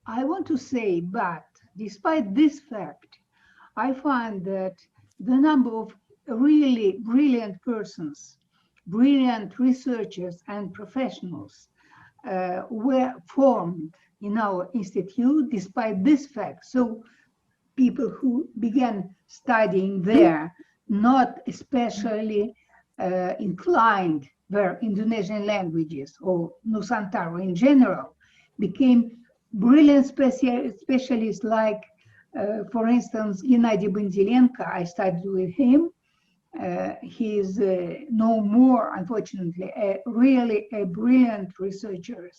I want to say, but despite this fact, I find that the number of really brilliant persons, brilliant researchers and professionals were formed in our institute despite this fact. So people who began studying there, not especially inclined were Indonesian languages or Nusantara in general, became brilliant specialists like, for instance, Gennady Bondilenko. I studied with him. He is no more, unfortunately, really a brilliant researcher.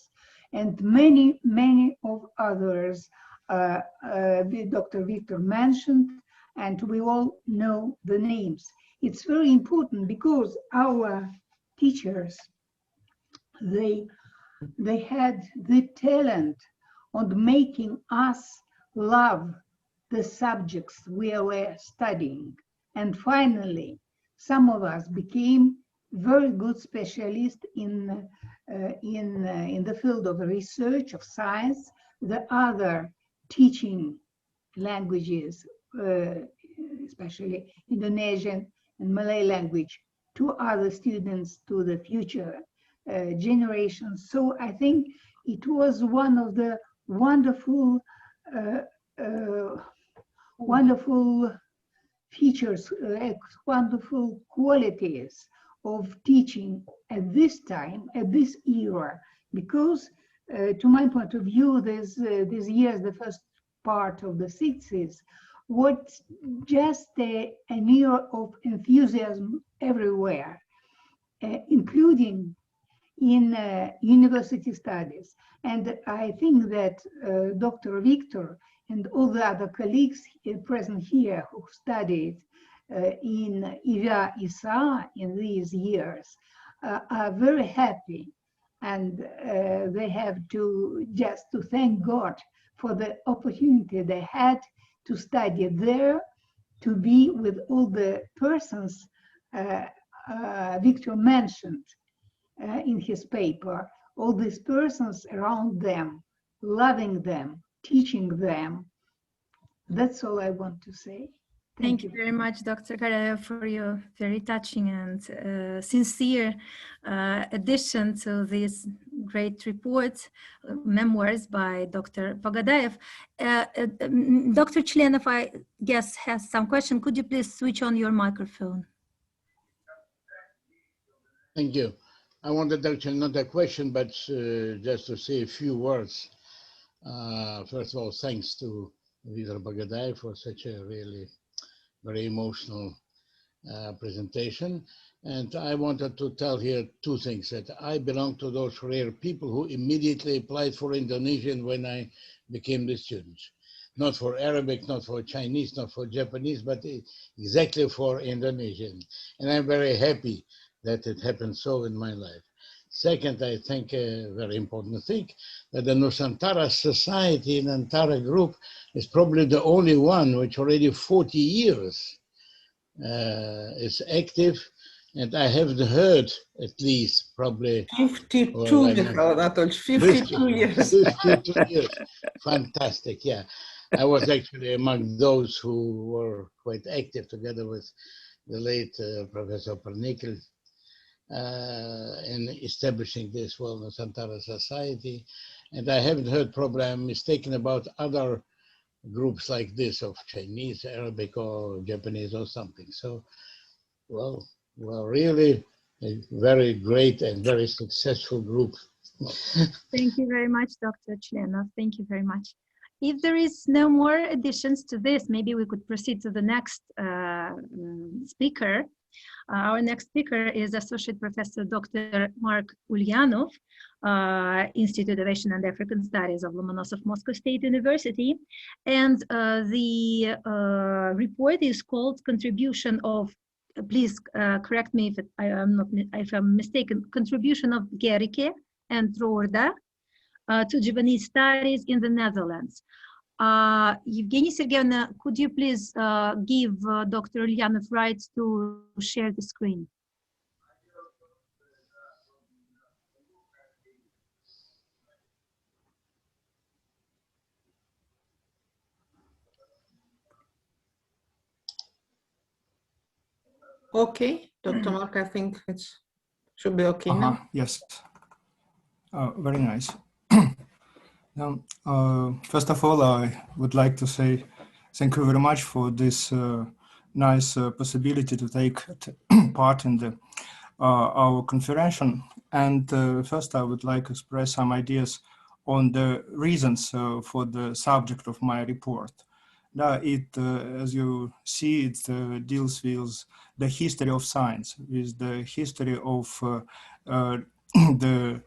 And many, many of others Dr. Victor mentioned, and we all know the names. It's very important because our teachers, they had the talent on making us love the subjects we were studying. And finally, some of us became very good specialists in the field of research, of science. The other teaching languages, especially Indonesian and Malay language, to other students, to the future generations. So I think it was one of the wonderful, wonderful features, wonderful qualities of teaching at this time, at this era, because to my point of view, these years, the first part of the 60s, was just an era of enthusiasm everywhere, including in university studies. And I think that Dr. Victor and all the other colleagues present here who studied in IAAS in these years are very happy, and they have to just to thank God for the opportunity they had to study there, to be with all the persons Victor mentioned in his paper, all these persons around them, loving them, teaching them. That's all I want to say. Thank you very much, Dr. Pogadaev, for your very touching and sincere addition to this great report, memoirs by Dr. Pogadaev. Dr. Chlenov, I guess, has some question. Could you please switch on your microphone? Thank you. I wanted actually not a question, but just to say a few words. First of all, thanks to Dr. Pogadaev for such a really very emotional presentation. And I wanted to tell here two things, that I belong to those rare people who immediately applied for Indonesian when I became the student. Not for Arabic, not for Chinese, not for Japanese, but exactly for Indonesian. And I'm very happy that it happened so in my life. Second, I think a very important thing, that the Nusantara Society in Antara group is probably the only one which already 40 years is active, and I haven't heard at least probably 52 years. 52 years. Fantastic, yeah. I was actually among those who were quite active together with the late Professor Pernickel in establishing this Nusantara Society. And I haven't heard, probably I'm mistaken about other groups like this of Chinese, Arabic, or Japanese or something. So, well, really a very great and very successful group. Thank you very much, Dr. Chlenov. Thank you very much. If there is no more additions to this, maybe we could proceed to the next speaker. Our next speaker is Associate Professor Dr. Mark Ulyanov, Institute of Asian and African Studies of Lomonosov Moscow State University. And the report is called Contribution of, please correct me if I'm mistaken, Contribution of Gericke and Roorda to Javanese Studies in the Netherlands. Evgenia Sergeyevna, could you please give Dr. Ulyanov rights to share the screen? Okay, Dr. Mark, I think it should be okay now. Yes, very nice. Now, first of all, I would like to say thank you very much for this nice possibility to take part in the our conference. And first, I would like to express some ideas on the reasons for the subject of my report. Now, as you see, it deals with the history of science, with the history of the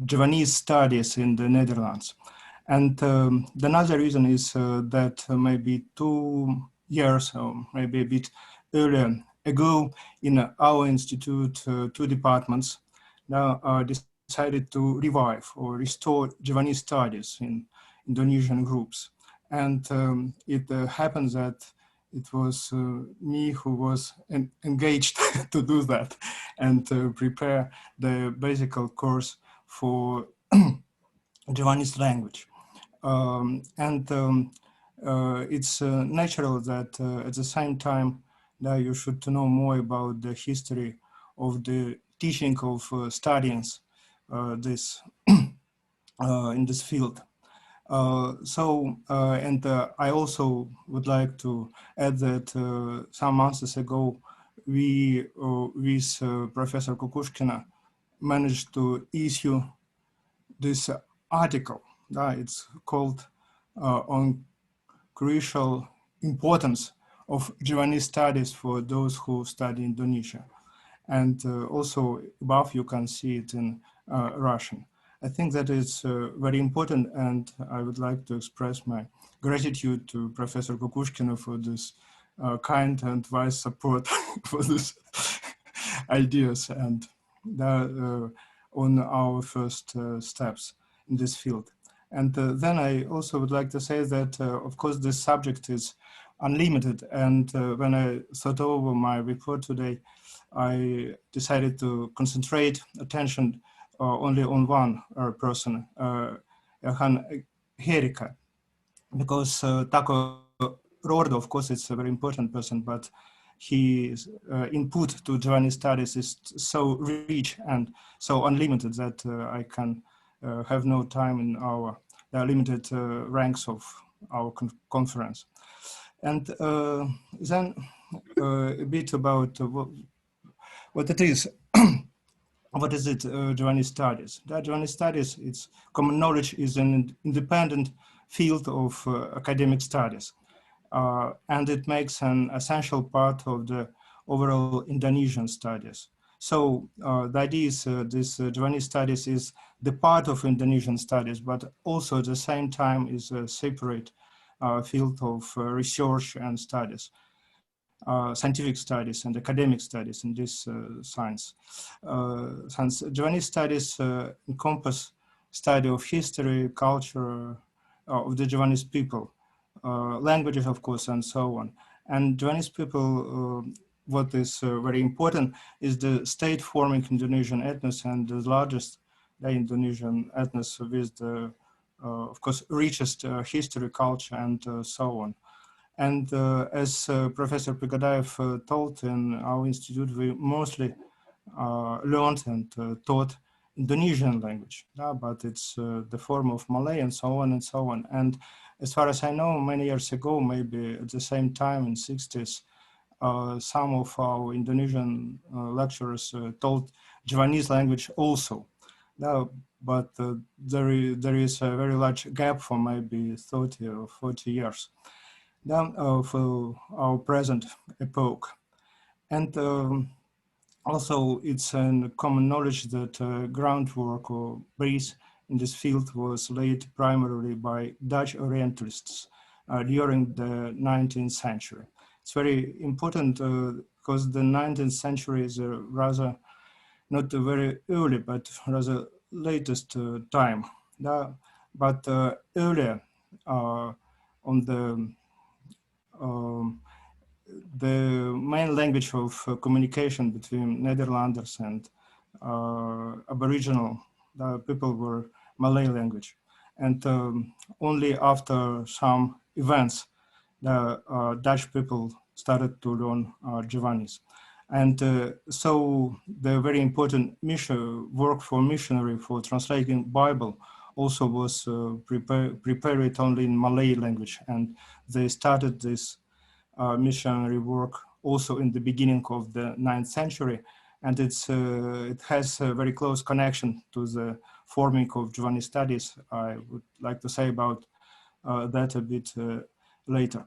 Javanese studies in the Netherlands. And the another reason is that maybe 2 years or maybe a bit earlier ago in our institute, 2 departments now decided to revive or restore Javanese studies in Indonesian groups. And it happens that it was me who was engaged to do that and prepare the basic course for Javanese language. It's natural that at the same time that you should know more about the history of the teaching of studying this in this field. I also would like to add that some months ago, we, with Professor Kukushkina, managed to issue this article. It's called On Crucial Importance of Javanese Studies for Those Who Study Indonesia. And also above you can see it in Russian. I think that is very important, and I would like to express my gratitude to Professor Kukushkina for this kind and wise support for these ideas and on our first steps in this field. And then I also would like to say that, of course, this subject is unlimited. And when I thought over my report today, I decided to concentrate attention only on one person, Gericke, because Taco Roorda, of course, it's a very important person, but his input to Javanese studies is so rich and so unlimited that I can have no time in our limited ranks of our conference. And then a bit about what it is. What is it, Javanese studies? The Javanese studies, its common knowledge, is an independent field of academic studies. And it makes an essential part of the overall Indonesian studies. So the idea is this Javanese studies is the part of Indonesian studies, but also at the same time is a separate field of research and studies. Scientific studies and academic studies in this science. Since Javanese studies encompass study of history, culture of the Javanese people, languages, of course, and so on. And Javanese people, what is very important is the state-forming Indonesian ethnos and the largest Indonesian ethnos with the, of course, richest history, culture, and so on. And as Professor Pogadaev told in our institute, we mostly learned and taught Indonesian language, but it's the form of Malay and so on and so on. And as far as I know, many years ago, maybe at the same time in 60s, some of our Indonesian lecturers taught Javanese language also. But there is a very large gap for maybe 30 or 40 years. For our present epoch. And also it's a common knowledge that groundwork or base in this field was laid primarily by Dutch Orientalists during the 19th century. It's very important because the 19th century is a rather, not a very early, but rather latest time. But earlier on the main language of communication between Netherlanders and Aboriginal people were Malay language. And only after some events, the Dutch people started to learn Javanese. And so the very important work for missionary for translating Bible also was prepared only in Malay language, and they started this missionary work also in the beginning of the 9th century, and it has a very close connection to the forming of Javanese studies. I would like to say about that a bit later.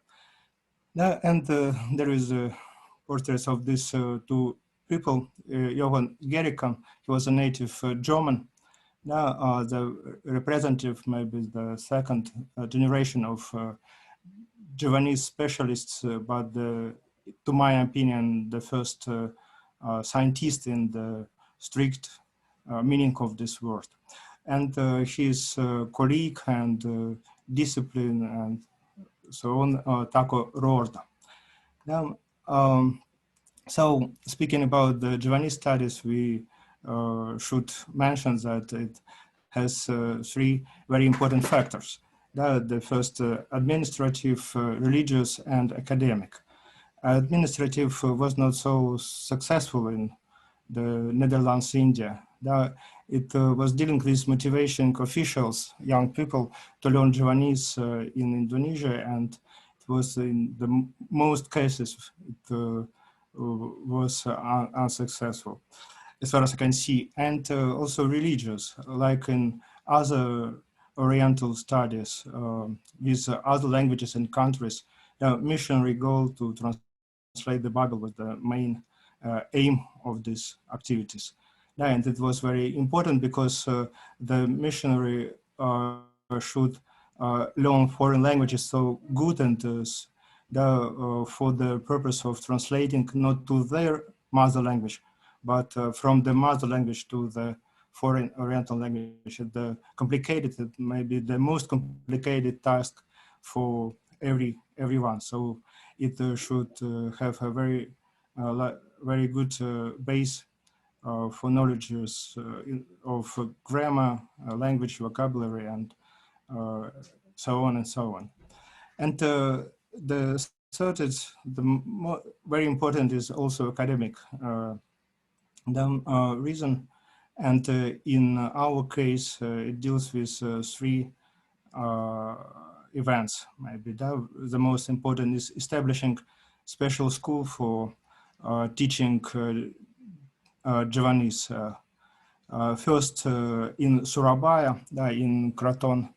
And there is portraits of these two people. Johann Gericke, he was a native German. Now the representative, maybe the second generation of Javanese specialists, but to my opinion, the first scientist in the strict meaning of this word. And his colleague and discipline and so on, Taco Roorda. Now, so speaking about the Javanese studies, we should mention that it has three very important factors. The first, administrative, religious, and academic. Administrative was not so successful in the Netherlands, India. It was dealing with motivating officials, young people, to learn Javanese in Indonesia, and it was in the most cases it was unsuccessful, as far as I can see. And also religious, like in other Oriental studies with other languages and countries, missionary goal to translate the Bible was the main aim of these activities. And it was very important because the missionary should learn foreign languages so good, and for the purpose of translating not to their mother language, but from the mother language to the foreign Oriental language. The complicated, maybe the most complicated task for everyone. So it should have a very good base for knowledge of grammar, language, vocabulary, and so on and so on. And the third is very important is also academic reason. And in our case, it deals with three events. Maybe the most important is establishing special school for teaching Javanese. First in Surabaya, in Kraton,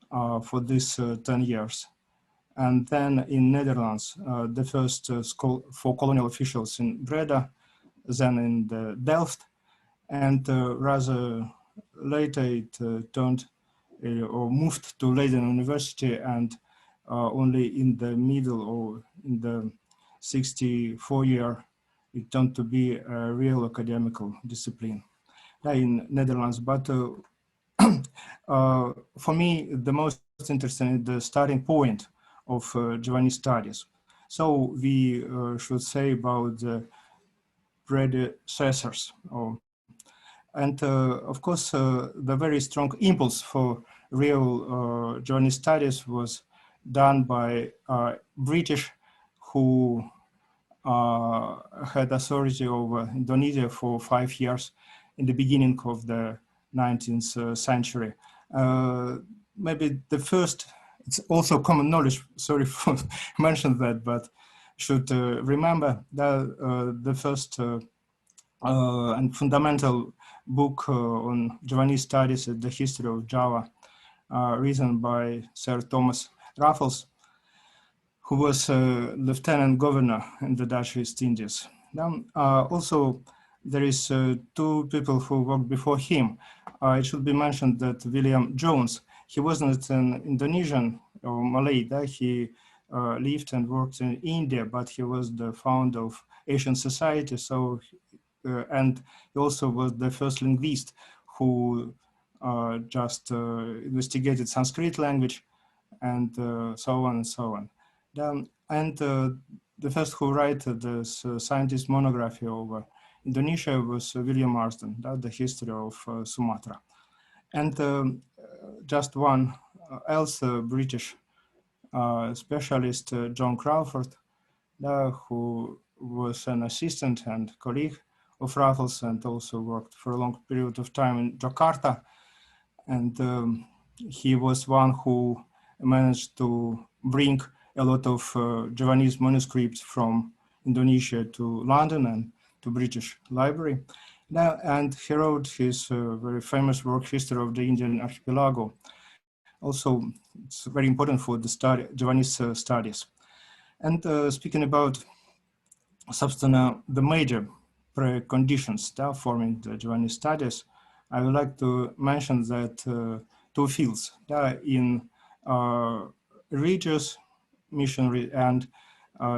for this 10 years. And then in Netherlands, the first school for colonial officials in Breda, then in the Delft, and rather later it turned or moved to Leiden University, and only in the middle or in the 64 year, it turned to be a real academical discipline in Netherlands. But for me, the most interesting is the starting point of Javanese studies. So we should say about the predecessors. And of course, the very strong impulse for real Javanese studies was done by British, who had authority over Indonesia for 5 years in the beginning of the 19th century. Maybe the first, it's also common knowledge, sorry for mentioning that, but should remember that the first and fundamental book on Javanese studies is The History of Java, written by Sir Thomas Raffles, who was lieutenant governor in the Dutch East Indies. Then also there is two people who worked before him. It should be mentioned that William Jones, he wasn't an Indonesian or Malay, that he lived and worked in India, but he was the founder of Asian Society. So, and he also was the first linguist who just investigated Sanskrit language, and so on and so on. And the first who wrote this scientist monography over Indonesia was William Marsden, the history of Sumatra. And just one else British specialist, John Crawford, who was an assistant and colleague of Raffles, and also worked for a long period of time in Jakarta. And he was one who managed to bring a lot of Javanese manuscripts from Indonesia to London and to British Library. And he wrote his very famous work, History of the Indian Archipelago. Also, it's very important for the Javanese studies. And speaking about the major preconditions forming the Javanese studies, I would like to mention that two fields in religious, missionary, and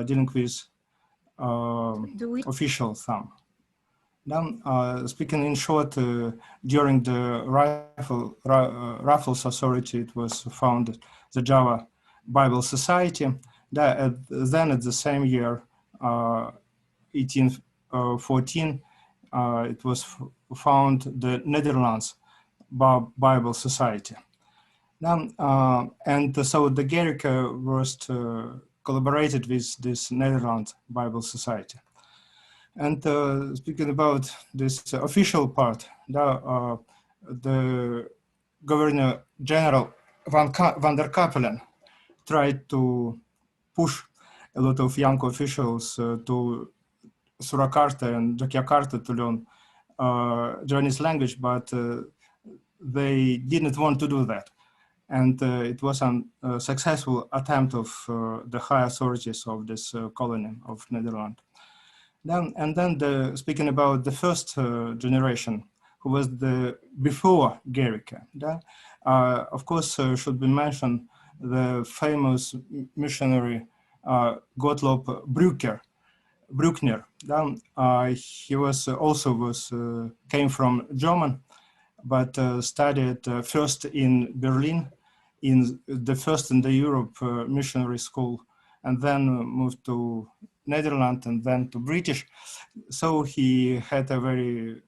dealing with official thumb. Then, speaking in short, during the Raffles Authority, it was founded the Java Bible Society. Then at the same year, 1814, it was founded the Netherlands Bible Society. And so the Gericke was collaborated with this Netherlands Bible Society. And speaking about this official part, the Governor General van der Kapellen tried to push a lot of young officials to Surakarta and Yogyakarta to learn Javanese language, but they didn't want to do that. And it was a successful attempt of the high authorities of this colony of Netherlands. Speaking about the first generation, who was the before Gericke, of course should be mentioned the famous missionary Gottlob Bruckner. He was came from German, but studied first in Berlin, in the Europe missionary school, and then moved to Netherlands and then to British. So he had a very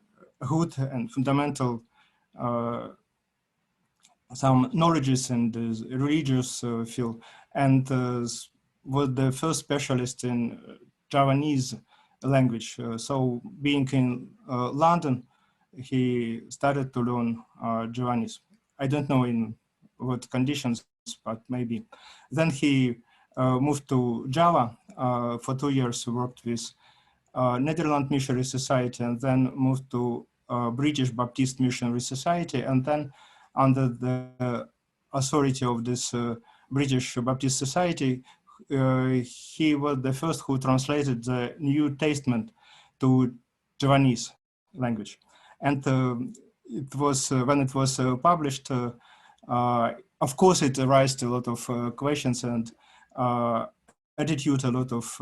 good and fundamental some knowledges in the religious field, and was the first specialist in Javanese language. So being in London, he started to learn Javanese. I don't know in what conditions, but maybe. Then he moved to Java for 2 years, worked with Netherlands Missionary Society, and then moved to British Baptist Missionary Society, and then under the authority of this British Baptist Society, he was the first who translated the New Testament to Javanese language. And it was when it was published, of course, it raised a lot of questions and attitude. A lot of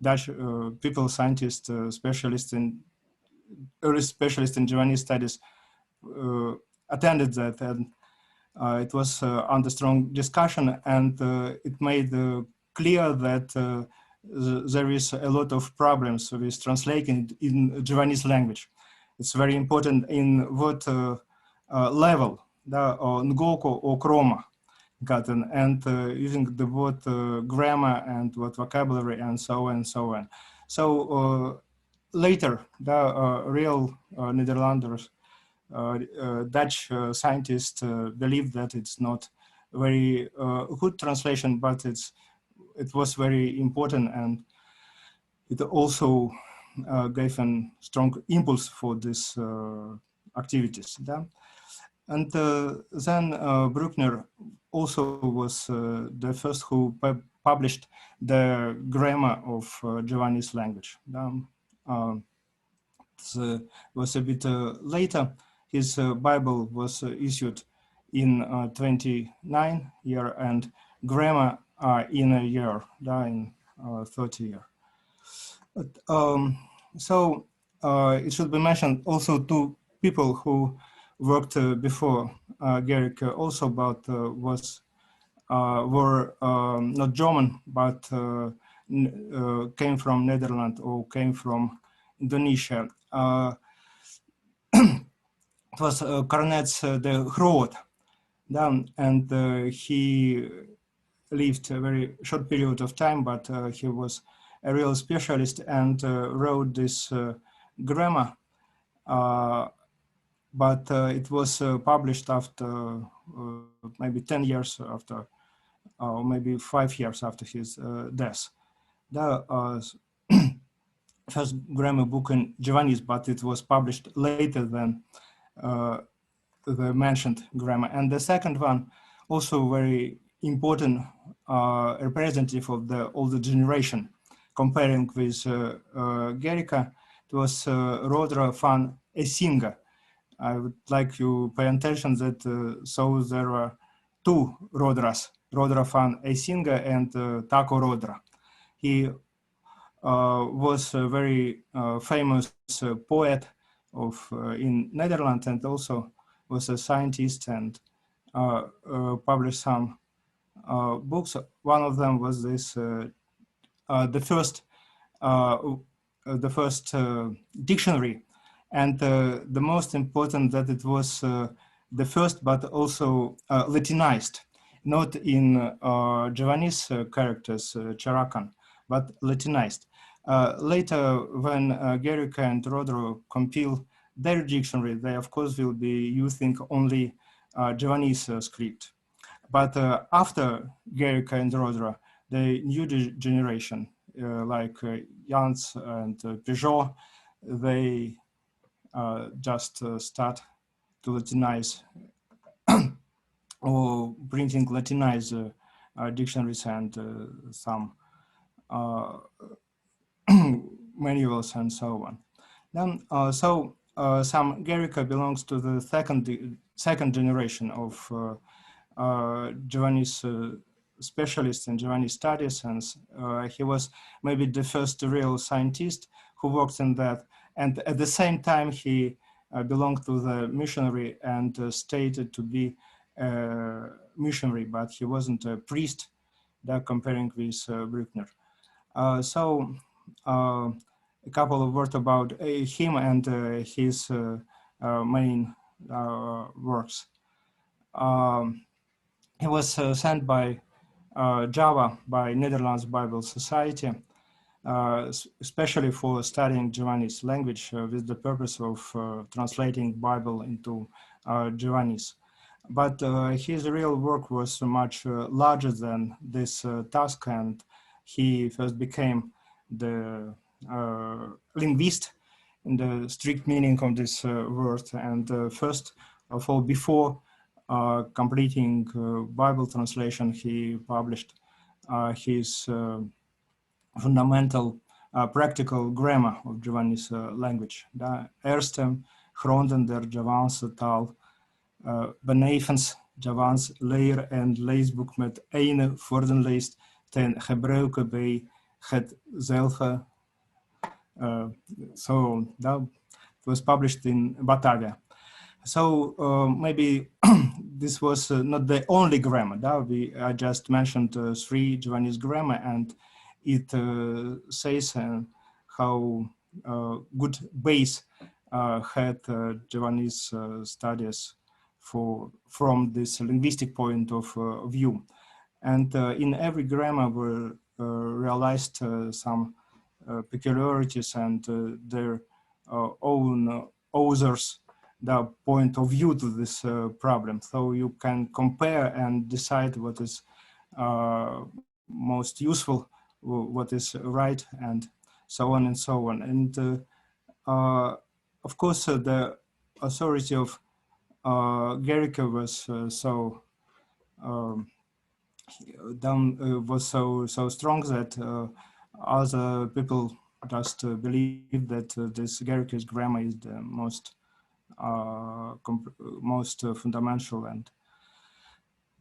Dutch people, scientists, specialists in Javanese studies attended that, and it was under strong discussion, and it made clear that there is a lot of problems with translating in Javanese language. It's very important in what level, or ngoko or chroma, gotten, and using the word grammar and what vocabulary and so on and so on. So later, the real Netherlanders, Dutch scientists believe that it's not very good translation, but it was very important, and it also gave a strong impulse for these activities. And then Bruckner also was the first who published the grammar of Javanese language. It was a bit later. His Bible was issued in 29 year, and grammar in a year, in 30 year. But, so it should be mentioned also two people who worked before Gericke also, but were not German, but came from Netherlands or came from Indonesia. It was Cornets de Groot, and he lived a very short period of time, but he was a real specialist and wrote this grammar, but it was published after maybe 10 years after, or maybe 5 years after his death. The first grammar book in Javanese, but it was published later than the mentioned grammar. And the second one, also very important representative of the older generation, comparing with Gericke, it was Roorda van Esinge. I would like you pay attention that so there are two Roordas, Roorda van Esinge and Taco Roorda. He was a very famous poet of in Netherlands, and also was a scientist and published some books. One of them was this the first dictionary, and the most important that it was the first, but also Latinized, not in Javanese characters, Charakan, but Latinized. Later, when Gericke and Roorda compile their dictionary, they of course will be using only Javanese script. But after Gericke and Roorda, the new generation, like Jans and Peugeot, they just start to Latinize or printing Latinized dictionaries and some manuals and so on. Then, some Gericke belongs to the second generation of Javanese specialist in Javanese studies, and he was maybe the first real scientist who worked in that. And at the same time, he belonged to the missionary and stated to be a missionary, but he wasn't a priest, comparing with Bruckner. A couple of words about him and his main works. He was sent by Java by Netherlands Bible Society, especially for studying Javanese language with the purpose of translating Bible into Javanese. But his real work was much larger than this task, and he first became the linguist in the strict meaning of this word. And first of all, before completing Bible translation, he published his fundamental practical grammar of Javanese language. De eerste gronden der Javaanse taal, benevens Javaans leer- en leesboek met ene woordenlijst ten gebruike bij hetzelfde. So that was published in Batavia. So maybe this was not the only grammar. I just mentioned 3 Javanese grammar, and it says how good base had Javanese studies from this linguistic point of view. And in every grammar were realized some peculiarities and their own authors' the point of view to this problem. So you can compare and decide what is most useful, what is right, and so on and so on. And of course, the authority of Gericke was so strong that other people just believe that this Gericke's grammar is the most fundamental and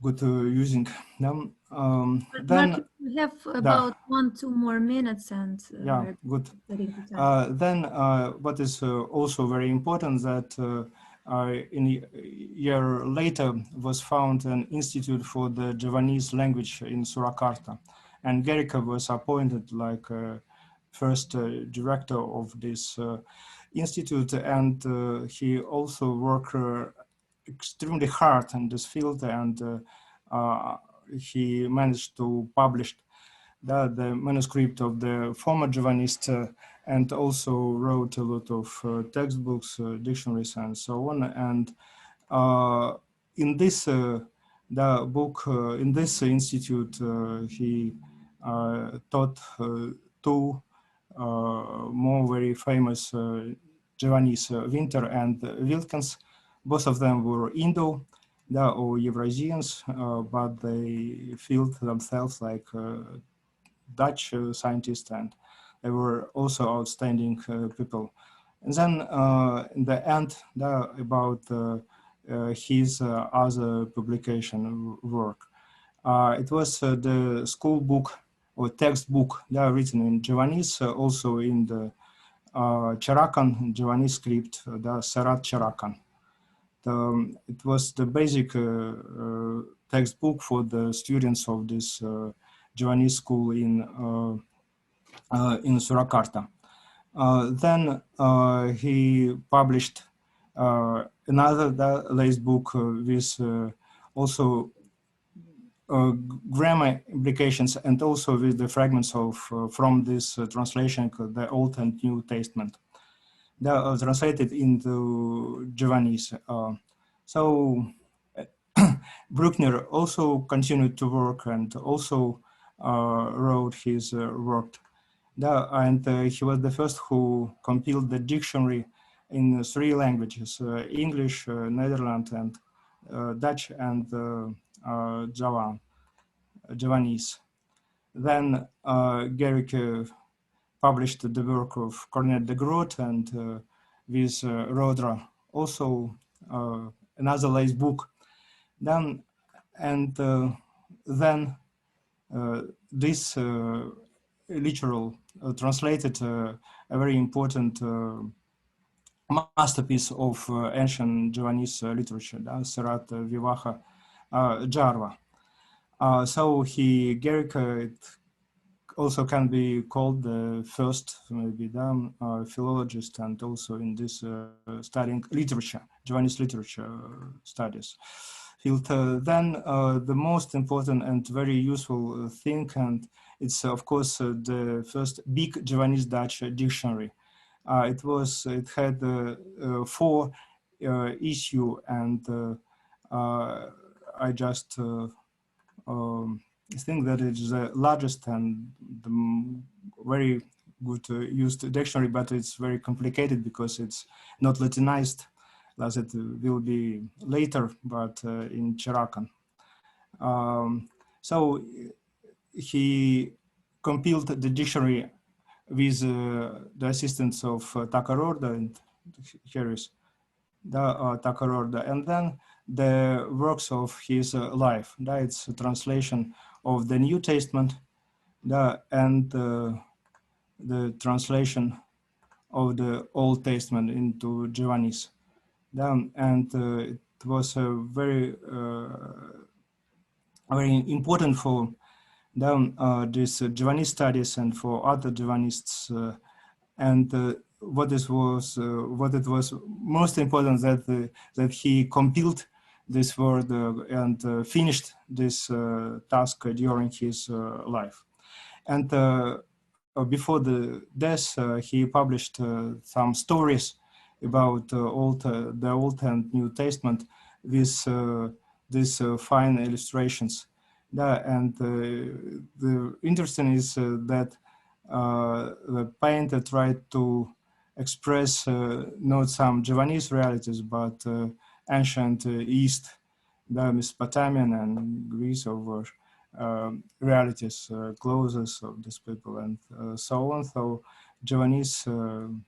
good using them. Then Mark, we have about 1-2 more minutes, and yeah, good. Then what is also very important that in a year later was found an institute for the Javanese language in Surakarta, and Gericke was appointed like first director of this institute, and he also worked extremely hard in this field, and he managed to publish the manuscript of the former Javanese, and also wrote a lot of textbooks, dictionaries, and so on. And in this the book, in this institute, he taught two more very famous Javanese, Winter and Wilkins. Both of them were Indo or Eurasians, but they felt themselves like Dutch scientists, and they were also outstanding people. And then in the end, about his other publication work. It was the school book or textbook written in Javanese, also in the Charakan Javanese script, the Serat Charakan. It was the basic textbook for the students of this Javanese school in Surakarta. Then he published another last book with also grammar implications, and also with the fragments of from this translation, the Old and New Testament. They are translated into Javanese. So Bruckner also continued to work and also wrote his work. And he was the first who compiled the dictionary in 3 languages, English, Netherlands, and Dutch, and Javanese. Then Gericke published the work of Cornet de Groot, and with Roorda also another last book. Then this literal translated a very important masterpiece of ancient Javanese literature, Serat Vivaha Jarva. So Gericke also can be called the first, maybe, philologist, and also in this studying literature, Javanese literature studies field. Then the most important and very useful thing, and it's of course the first big Javanese Dutch dictionary. It had 4 issue, and I just think that it's the largest and the very good used dictionary, but it's very complicated because it's not Latinized, as it will be later, but in Charakan. So he compiled the dictionary with the assistance of Taka Roorda, and here is the Taka Roorda, and then the works of his life. It's a translation of the New Testament, and the translation of the Old Testament into Javanese. And it was very important for this Javanese studies and for other Javanists. And what it was most important that he compiled this word and finished this task during his life. And before the death, he published some stories about the Old and New Testament with these fine illustrations. And the interesting is that the painter tried to express not some Javanese realities, but ancient East, the Mesopotamian and Greece over realities, clothes of these people, and so on. So Javanese,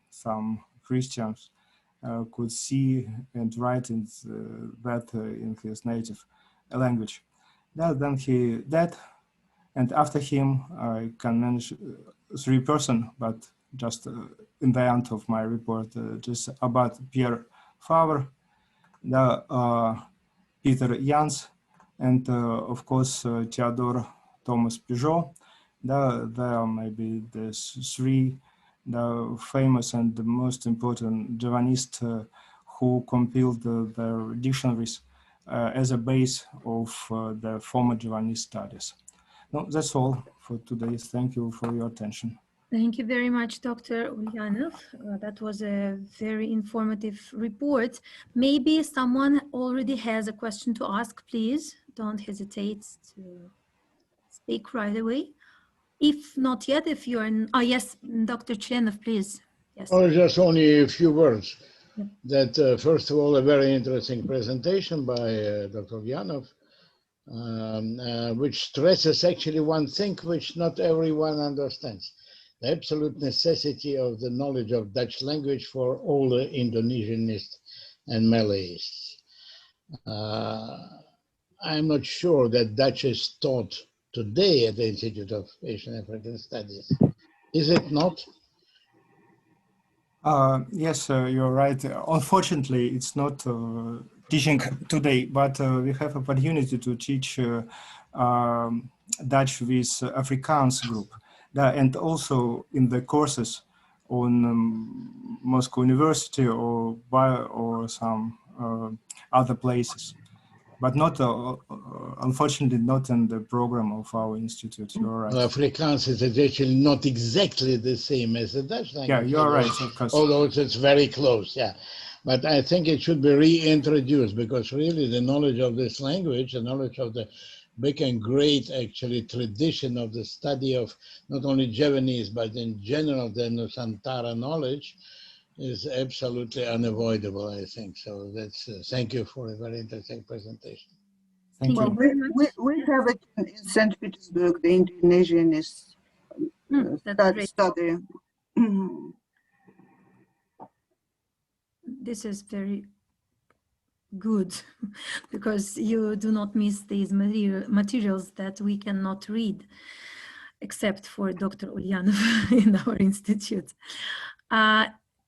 some Christians could see and write in that in his native language. Then he died, and after him I can mention 3 persons, but just in the end of my report, just about Pierre Fabre, Peter Jans, and of course Theodore Thomas Peugeot. They are maybe the 3 the famous and the most important Javanists who compiled their dictionaries as a base of the former Javanese studies. No, that's all for today. Thank you for your attention. Thank you very much, Dr. Ulyanov. That was a very informative report. Maybe someone already has a question to ask, please. Don't hesitate to speak right away. If not yet, if you're in, oh yes, Dr. Chlenov, please. Yes. Oh, just only a few words. Yep. That first of all, a very interesting presentation by Dr. Ulyanov, which stresses actually one thing which not everyone understands: the absolute necessity of the knowledge of Dutch language for all the Indonesianists and Malayists. I'm not sure that Dutch is taught today at the Institute of Asian African Studies. Is it not? Yes, you're right. Unfortunately, it's not teaching today, but we have opportunity to teach Dutch with Afrikaans group. And also in the courses on Moscow University or some other places, but not, unfortunately, not in the program of our institute. You're right. Afrikaans is actually not exactly the same as the Dutch language. Yeah, you're right, of course. Although it's very close, yeah. But I think it should be reintroduced, because really the knowledge of this language, the knowledge of the big and great actually tradition of the study of not only Javanese, but in general the Nusantara knowledge, is absolutely unavoidable, I think. So that's, thank you for a very interesting presentation. Thank Well, you. We have it in St. Petersburg, the Indonesianist study. This is very good because you do not miss these materials that we cannot read, except for Dr. Ulyanov in our institute.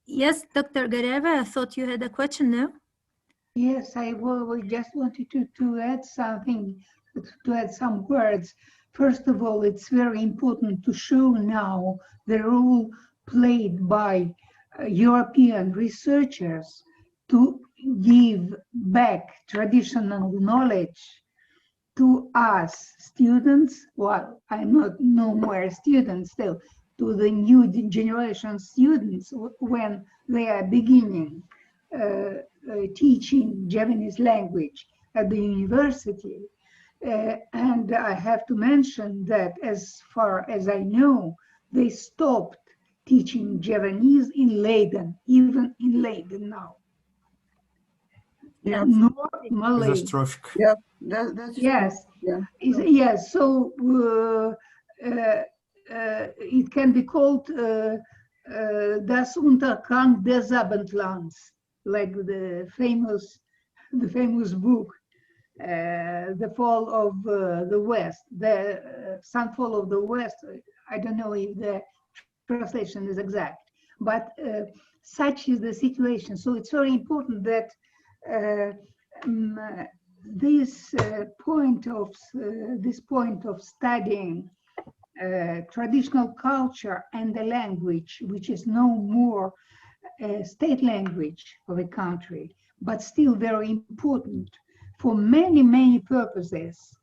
Yes, Dr. Gareva, I thought you had a question now. Yes, I just wanted to add something, to add some words. First of all, it's very important to show now the role played by European researchers to give back traditional knowledge to us students. Well, I'm not no more a student still, to the new generation students when they are beginning teaching Javanese language at the university. And I have to mention that as far as I know, they stopped teaching Javanese in Leiden, even in Leiden now. Yeah. Nor Malay. Yeah, that's yes. true. Yeah. Yes, so it can be called Das Untergang des Abendlands, like the famous book, The Fall of the West, the Sunfall of the West. I don't know if the translation is exact, but such is the situation. So it's very important that this point of studying traditional culture and the language, which is no more a state language of a country, but still very important for many purposes,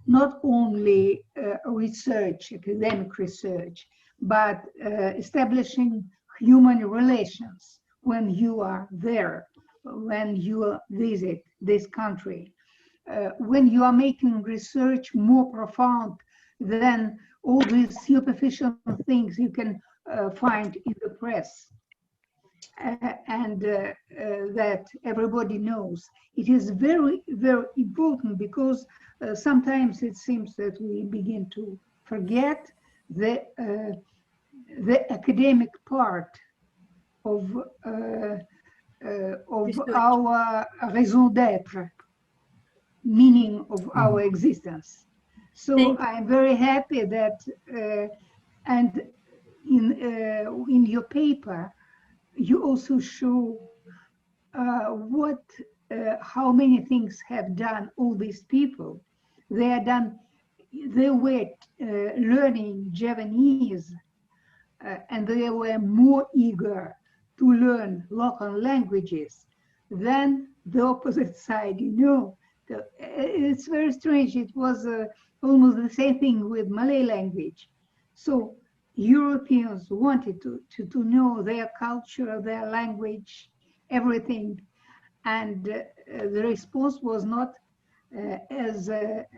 not only research, academic research, but establishing human relations when you are there, when you visit this country, when you are making research more profound than all these superficial things you can find in the press, and that everybody knows. It is very important, because sometimes it seems that we begin to forget the academic part of our raison d'être, meaning of our existence. So I'm very happy that, and in your paper, you also show how many things have done all these people. They were learning Javanese, and they were more eager to learn local languages than the opposite side. You know, It's very strange. It was almost the same thing with Malay language. So Europeans wanted to know their culture, their language, everything. And the response was not as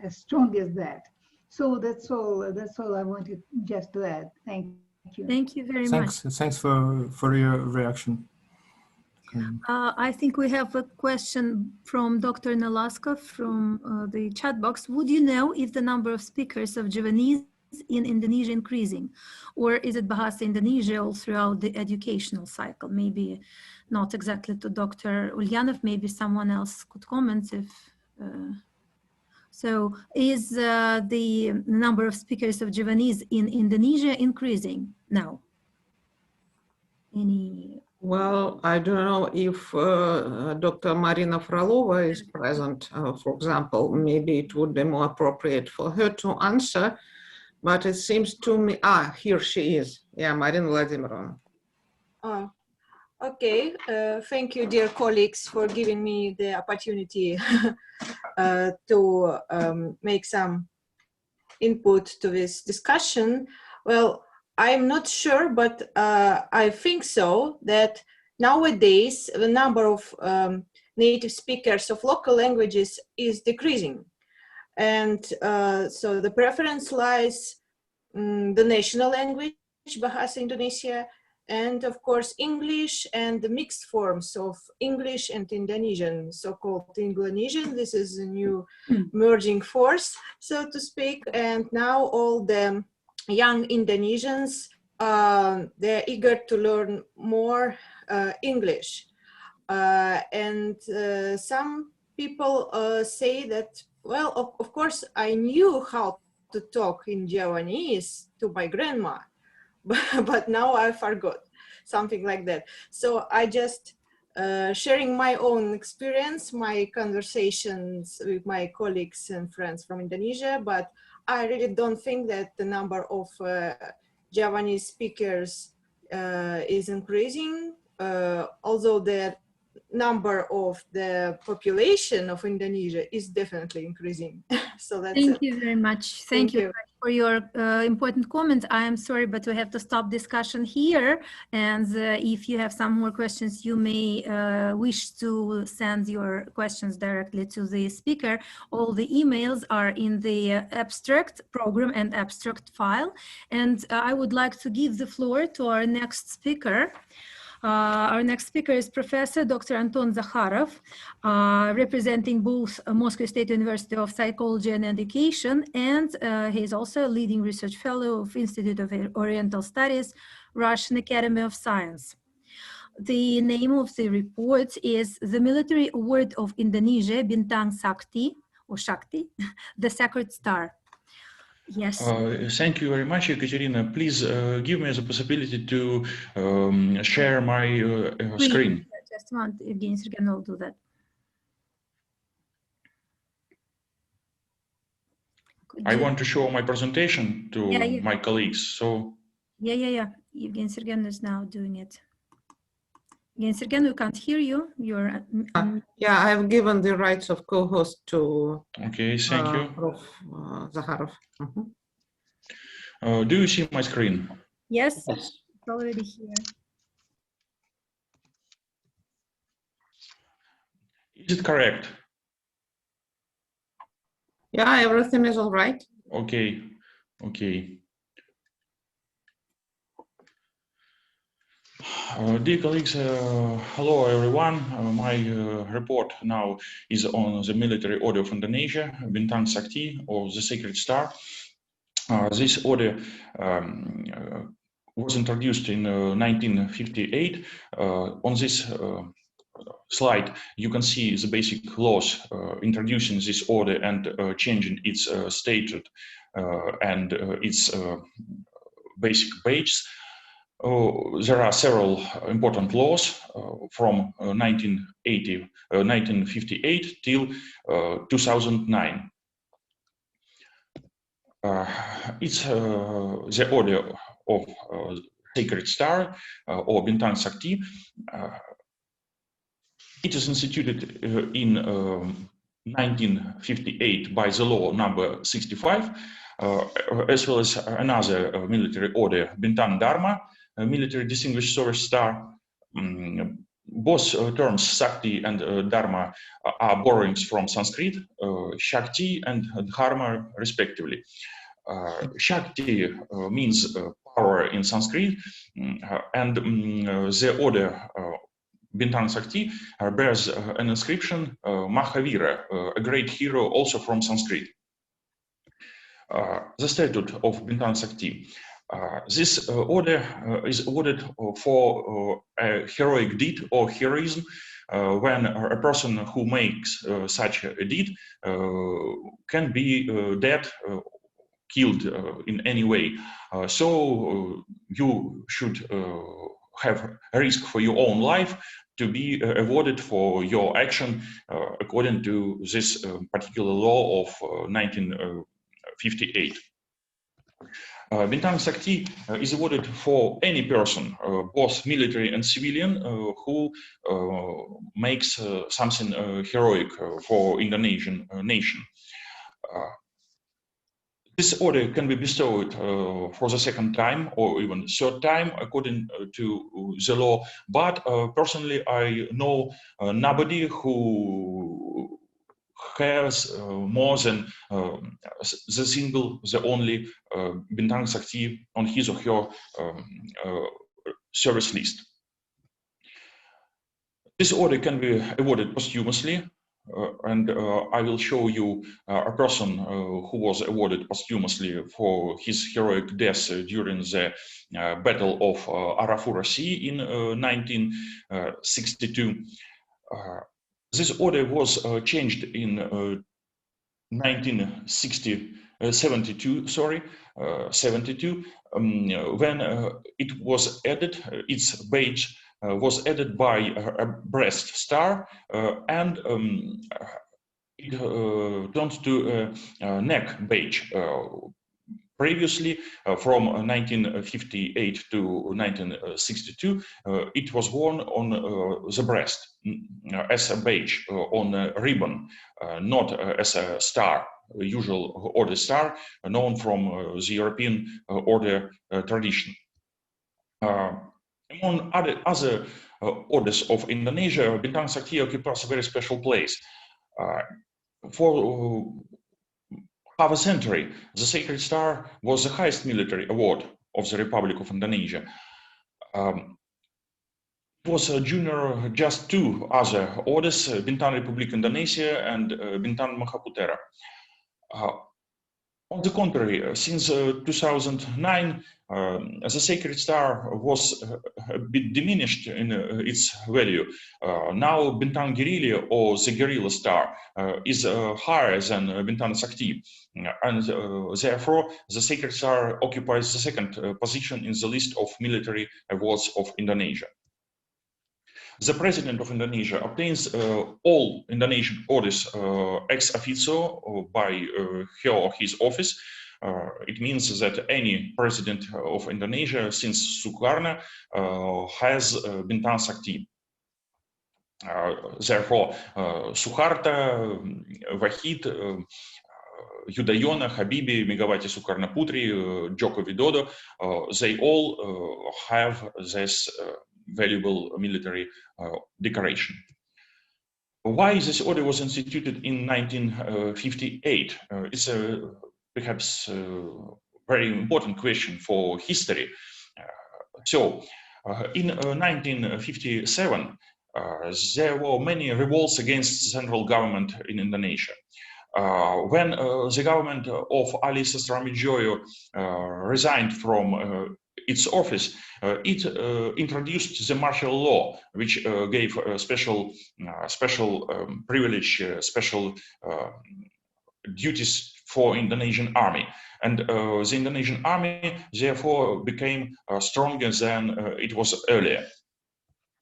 strong as that. So that's all I wanted just to add. Thank you. Thank you very much. Thanks for your reaction. I think we have a question from Dr. Nalaska from the chat box. Would you know if the number of speakers of Javanese in Indonesia increasing, or is it Bahasa Indonesia all throughout the educational cycle? Maybe not exactly to Dr. Ulyanov, maybe someone else could comment if. So is the number of speakers of Javanese in Indonesia increasing now? Any? Well, I don't know if Dr. Marina Frolova is present, for example. Maybe it would be more appropriate for her to answer, but it seems to me, here she is. Yeah, Marina Vladimirovna. Okay, thank you, dear colleagues, for giving me the opportunity to make some input to this discussion. Well, I'm not sure, but I think so, that nowadays the number of native speakers of local languages is decreasing. And so the preference lies in the national language, Bahasa Indonesia, and of course English and the mixed forms of English and Indonesian, so-called Indonesian. This is a new merging force, so to speak. And now all the young Indonesians, they're eager to learn more English. And some people say that, well, of course, I knew how to talk in Javanese to my grandma, but now I forgot, something like that. So I just sharing my own experience, my conversations with my colleagues and friends from Indonesia, but I really don't think that the number of Javanese speakers is increasing, although the number of the population of Indonesia is definitely increasing. So that's Thank you very much. Thank you for your important comment. I am sorry, but we have to stop discussion here. And if you have some more questions, you may wish to send your questions directly to the speaker. All the emails are in the abstract program and abstract file. And I would like to give the floor to our next speaker. Our next speaker is Professor Dr. Anton Zakharov, representing both Moscow State University of Psychology and Education, and he is also a leading research fellow of Institute of Oriental Studies, Russian Academy of Science. The name of the report is The Military Award of Indonesia, Bintan Sakti, or Shakti, the Sacred Star. Yes. Thank you very much, Ekaterina. Please give me the possibility to share my screen. Just one, Evgeny Sergeyevna will do that. I want to show my presentation to my colleagues. So. Yeah. Evgeny Sergeyevna is now doing it. Evgeny Sergeyevna, we can't hear you. You're. Yeah, I have given the rights of co-host to. Okay, thank you. Prof. Zakharov. Do you see my screen? Yes, it's already here. Is it correct? Yeah, everything is all right. Okay. Dear colleagues, hello everyone. My report now is on the Military Order of Indonesia, Bintan Sakti, or the Sacred Star. This order was introduced in 1958. On this slide, you can see the basic laws introducing this order and changing its statute and its basic pages. There are several important laws from 1958 till 2009. It's the order of Sacred Star or Bintan Sakti. It is instituted in 1958 by the law number 65, as well as another military order, Bintan Dharma, military distinguished service star. Both terms Sakti and Dharma are borrowings from Sanskrit, Shakti and Dharma respectively. Shakti means power in Sanskrit, and the order Bintan Sakti bears an inscription Mahavira, a great hero also from Sanskrit. The statute of Bintan Sakti. This order is awarded for a heroic deed or heroism when a person who makes such a deed can be dead, killed in any way. So you should have a risk for your own life to be awarded for your action according to this particular law of 1958. Bintan Sakti is awarded for any person, both military and civilian, who makes something heroic for Indonesian nation. This order can be bestowed for the second time or even third time according to the law, but personally I know nobody who has more than the only Bintan Sakti on his or her service list. This order can be awarded posthumously, and I will show you a person who was awarded posthumously for his heroic death during the Battle of Arafura Sea in 1962. This order was changed in 1972, when it was added, its badge was added by a breast star, and it turned to a neck badge. Previously, from 1958 to 1962, it was worn on the breast as a badge on a ribbon, not as a star, a usual order star known from the European order tradition. Among other orders of Indonesia, Bintan Sakti occupies a very special place. For half a century, the Sacred Star was the highest military award of the Republic of Indonesia. It was junior just two other orders, Bintan Republik Indonesia and Bintan Mahaputera. On the contrary, since 2009, the Sacred Star was a bit diminished in its value. Now Bintan Guerrilla, or the Guerrilla Star, is higher than Bintan Sakti, and therefore the Sacred Star occupies the second position in the list of military awards of Indonesia. The President of Indonesia obtains all Indonesian orders ex officio by her or his office. It means that any president of Indonesia since Sukarno has Bintan Sakti. Therefore, Suharto, Wahid, Yudhoyono, Habibie, Megawati Sukarnoputri, Joko Widodo, they all have this valuable military decoration. Why this order was instituted in 1958 is perhaps a very important question for history. In 1957, there were many revolts against the central government in Indonesia. When the government of Ali Sastramidjojo resigned from its office, it introduced the martial law, which gave special privilege, special duties for Indonesian army. And the Indonesian army therefore became stronger than it was earlier.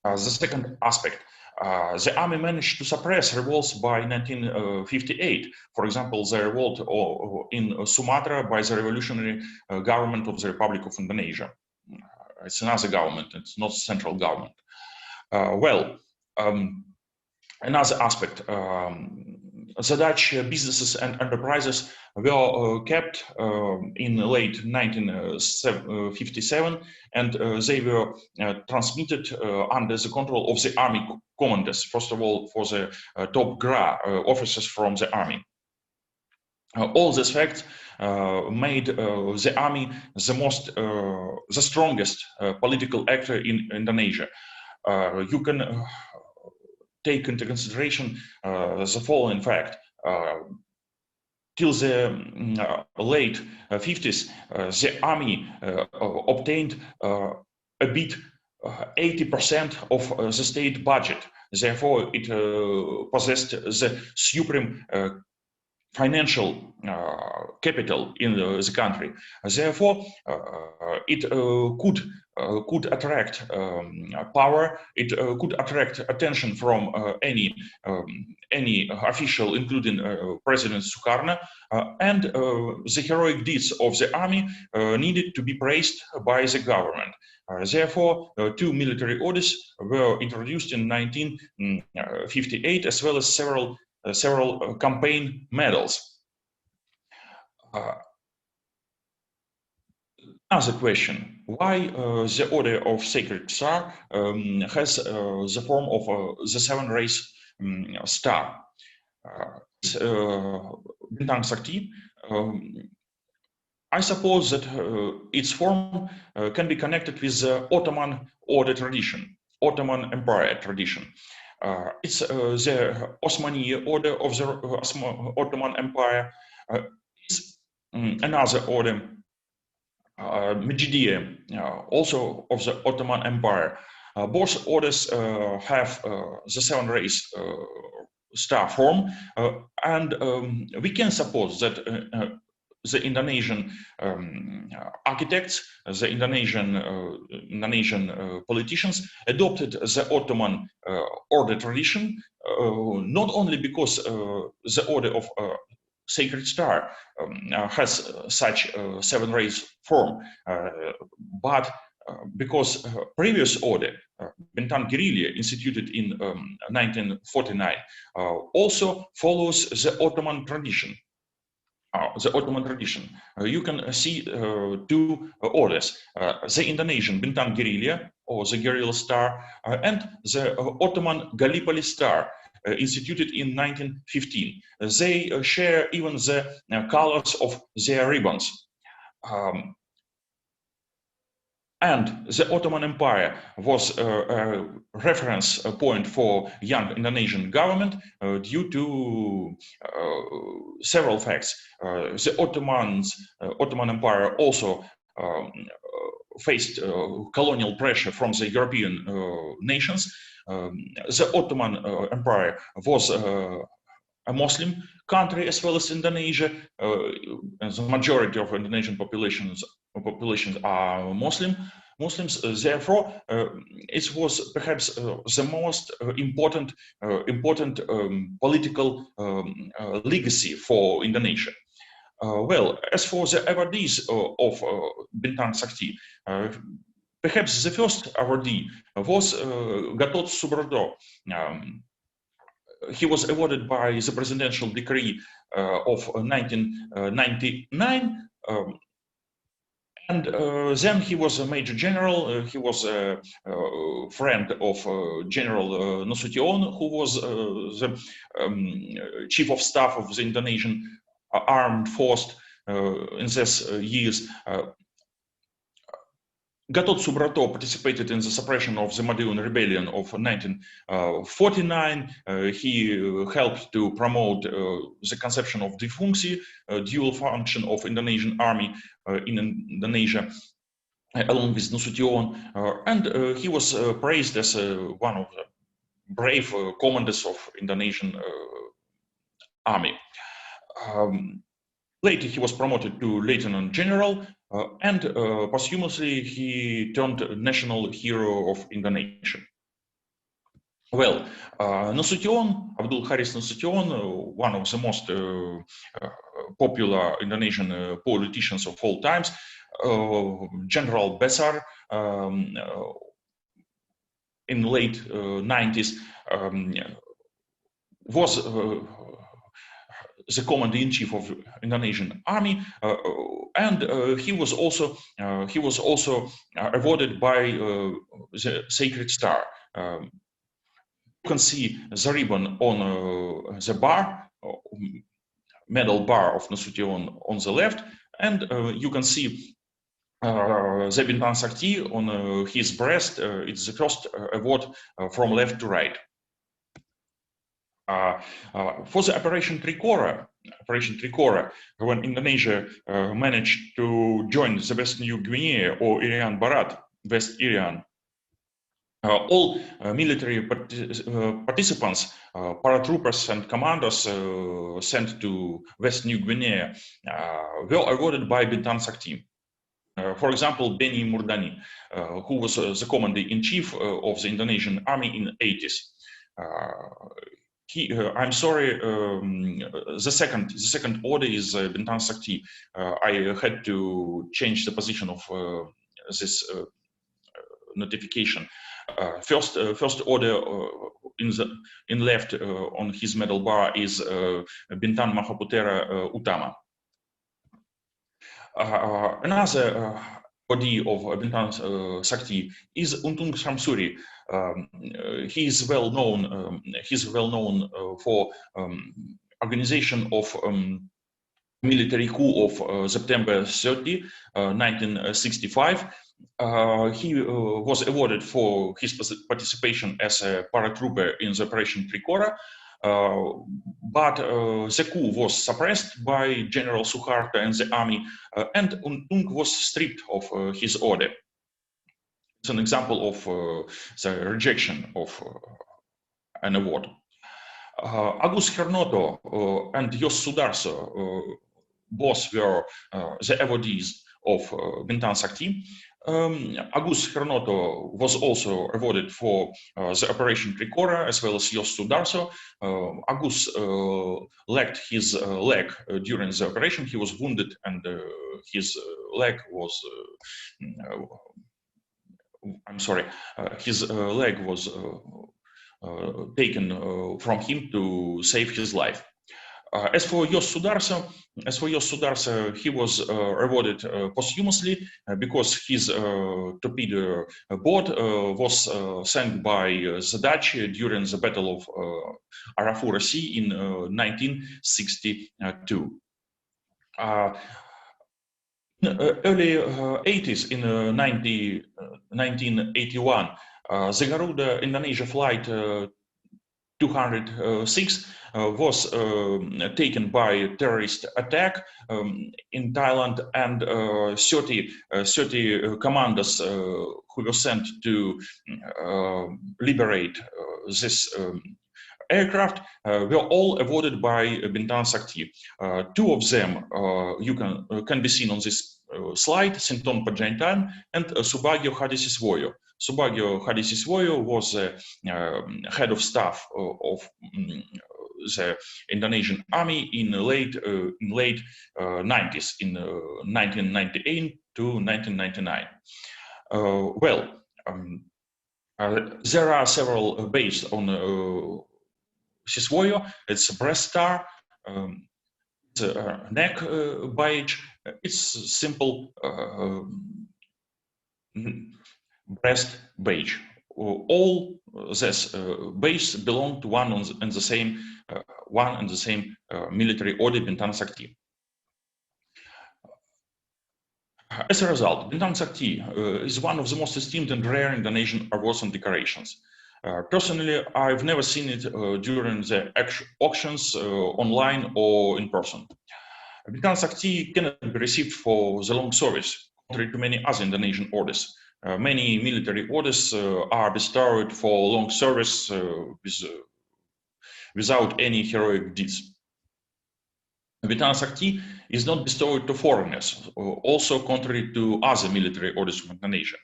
The second aspect, the army managed to suppress revolts by 1958. For example, the revolt in Sumatra by the revolutionary government of the Republic of Indonesia. It's another government, it's not central government. Another aspect, the Dutch businesses and enterprises were kept in late 1957, and they were transmitted under the control of the army commanders, first of all for the top GRA officers from the army. All these facts made the army the strongest political actor in Indonesia. You can take into consideration the following fact. Till the late 50s, the army obtained a bit 80% of the state budget. Therefore, it possessed the supreme financial capital in the country. Therefore, it could attract power. It could attract attention from any official, including President Sukarno, and the heroic deeds of the army needed to be praised by the government. Therefore, 2 military orders were introduced in 1958, as well as several campaign medals. Another question: why the Order of Sacred Star has the form of the 7-race star? Bintan Saktim. I suppose that its form can be connected with the Ottoman order tradition, Ottoman Empire tradition. It's the Osmani order of the Ottoman Empire. It's another order, Mecidiye, also of the Ottoman Empire. Both orders have the 7-race star form, and we can suppose that the Indonesian architects, the Indonesian politicians adopted the Ottoman order tradition, not only because the Order of Sacred Star has such 7-race form, but because previous order, Bintan Gericke, instituted in 1949, also follows the Ottoman tradition. You can see 2 orders: the Indonesian Bintan Gericke, or the Guerrilla Star, and the Ottoman Gallipoli Star, instituted in 1915. They share even the colors of their ribbons. And the Ottoman Empire was a reference point for young Indonesian government due to several facts. The Ottoman Empire also faced colonial pressure from the European nations. The Ottoman Empire was a Muslim country as well as Indonesia. The majority of Indonesian populations are Muslims. Therefore, it was perhaps the most important political legacy for Indonesia. Well, as for the awardees of Bintan Sakti, perhaps the first awardee was Gatot Subroto. He was awarded by the presidential decree of 1999, and then he was a major general. He was a friend of General Nusantara, who was the chief of staff of the Indonesian armed force in these years. Gatot Subroto participated in the suppression of the Madiun rebellion of 1949. He helped to promote the conception of defungsi, dual function of Indonesian army in Indonesia, along with Nasution, and he was praised as one of the brave commanders of Indonesian army. Later, he was promoted to lieutenant general, and posthumously he turned national hero of Indonesia. Well, Nasution, Abdul Haris Nasution, one of the most popular Indonesian politicians of all times, General Besar, in late 90s, was the commander-in-chief of Indonesian army, and he was also awarded by the Sacred Star. You can see the ribbon on the bar, medal bar of Nasution on the left, and you can see the Bintan Sakti on his breast. It's the first award from left to right. For the Operation Trikora, when Indonesia managed to join the West New Guinea or Irian Barat, West Irian, all military participants, paratroopers and commanders sent to West New Guinea were awarded by Bintan Sakti. For example, Beni Murdani, who was the commander-in-chief of the Indonesian army in the 80s. I'm sorry, the second order is Bintan Sakti. I had to change the position of this notification. First order in left on his medal bar is Bintan Mahaputera Utama. Another body of Bintan Sakti is Untung Shamsuri. He is well known. He's well known for organization of military coup of September 30, 1965. He was awarded for his participation as a paratrooper in the Operation Trikora, but the coup was suppressed by General Suharto and the army, and Untung was stripped of his order. It's an example of the rejection of an award. Agus Hernoto and Jos Sudarso both were the awardees of Bintan Sakti. Agus Hernoto was also awarded for the Operation Trikora, as well as Jos Sudarso. Agus lacked his leg during the operation. He was wounded, and his leg was his leg was taken from him to save his life. As for Jos Sudarso, he was awarded posthumously because his torpedo boat was sunk by the Dutch during the Battle of Arafura Sea in 1962. Early 80s, in 1981, the Garuda Indonesia flight 206 was taken by terrorist attack in Thailand, and 30 commanders who were sent to liberate this aircraft were all awarded by Bintan Sakti. Two of them can be seen on this slide, Sinton Pajaintan and Subagio Hadisiswoyo. Subagio Hadisiswoyo was head of staff of the Indonesian army in late 90s, in 1998 to 1999. There are several based on Siswoyo. It's a breast star, it's a neck badge. It's simple breast badge. All these badges belong to one and the same military order, Bintan Sakti. As a result, Bintan Sakti is one of the most esteemed and rare Indonesian awards and decorations. Personally, I've never seen it during the auctions online or in person. Bintan Sakti cannot be received for the long service, contrary to many other Indonesian orders. Many military orders are bestowed for long service without any heroic deeds. Bintan Sakti is not bestowed to foreigners, also contrary to other military orders of Indonesia.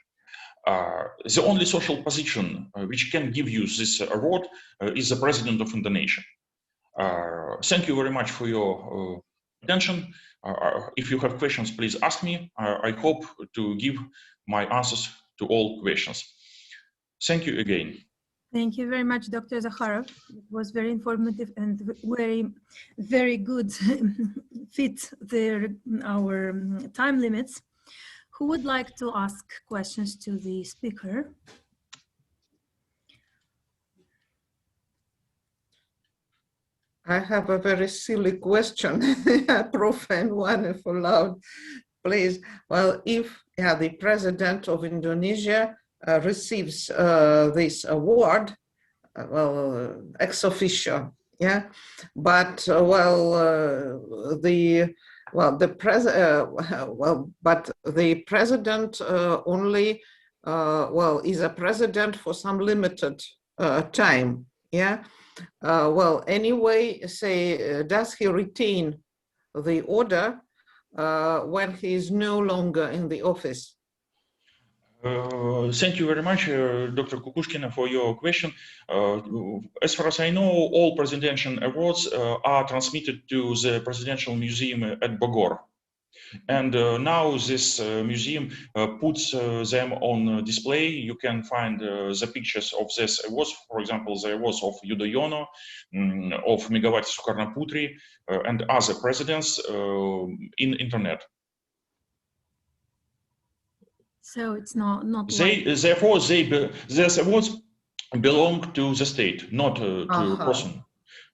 The only social position which can give you this award is the President of Indonesia. Thank you very much for your attention. If you have questions, please ask me. I hope to give my answers to all questions. Thank you again. Thank you very much, Dr. Zakharov. It was very informative and very good fit our time limits. Who would like to ask questions to the speaker? I have a very silly question, Prof, and one if allowed, please. Well, if the president of Indonesia receives this award, well, ex officio, yeah, but the president only is a president for some limited time, yeah. Well, anyway, say, does he retain the order when he is no longer in the office? Thank you very much, Dr. Kukushkina, for your question. As far as I know, all presidential awards are transmitted to the Presidential Museum at Bogor. And now this museum puts them on display. You can find the pictures of this awards, for example, the awards of Yudhoyono, of Megawati Sukarnoputri, and other presidents in internet. So it's not therefore, these awards belong to the state, not to a person.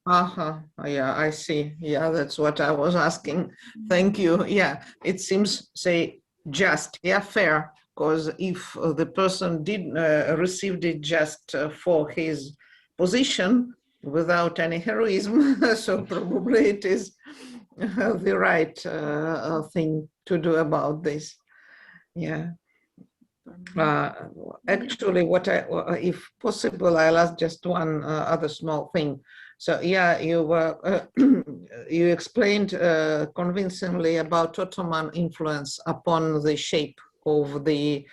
Yeah, I see. Yeah, that's what I was asking. Thank you. Yeah, it seems, say, just, yeah, fair, because if the person did received it just for his position without any heroism, so probably it is the right thing to do about this. Yeah. Actually, if possible, I'll ask just one other small thing. So, yeah, you explained convincingly about Ottoman influence upon the shape of the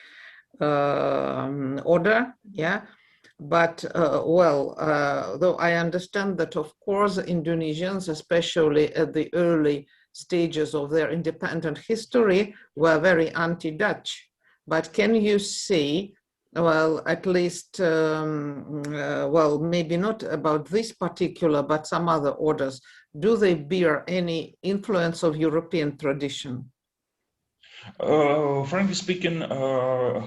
order, yeah. But, though I understand that, of course, Indonesians, especially at the early stages of their independent history, were very anti-Dutch. But can you say, well, at least, maybe not about this particular, but some other orders, do they bear any influence of European tradition? Frankly speaking, the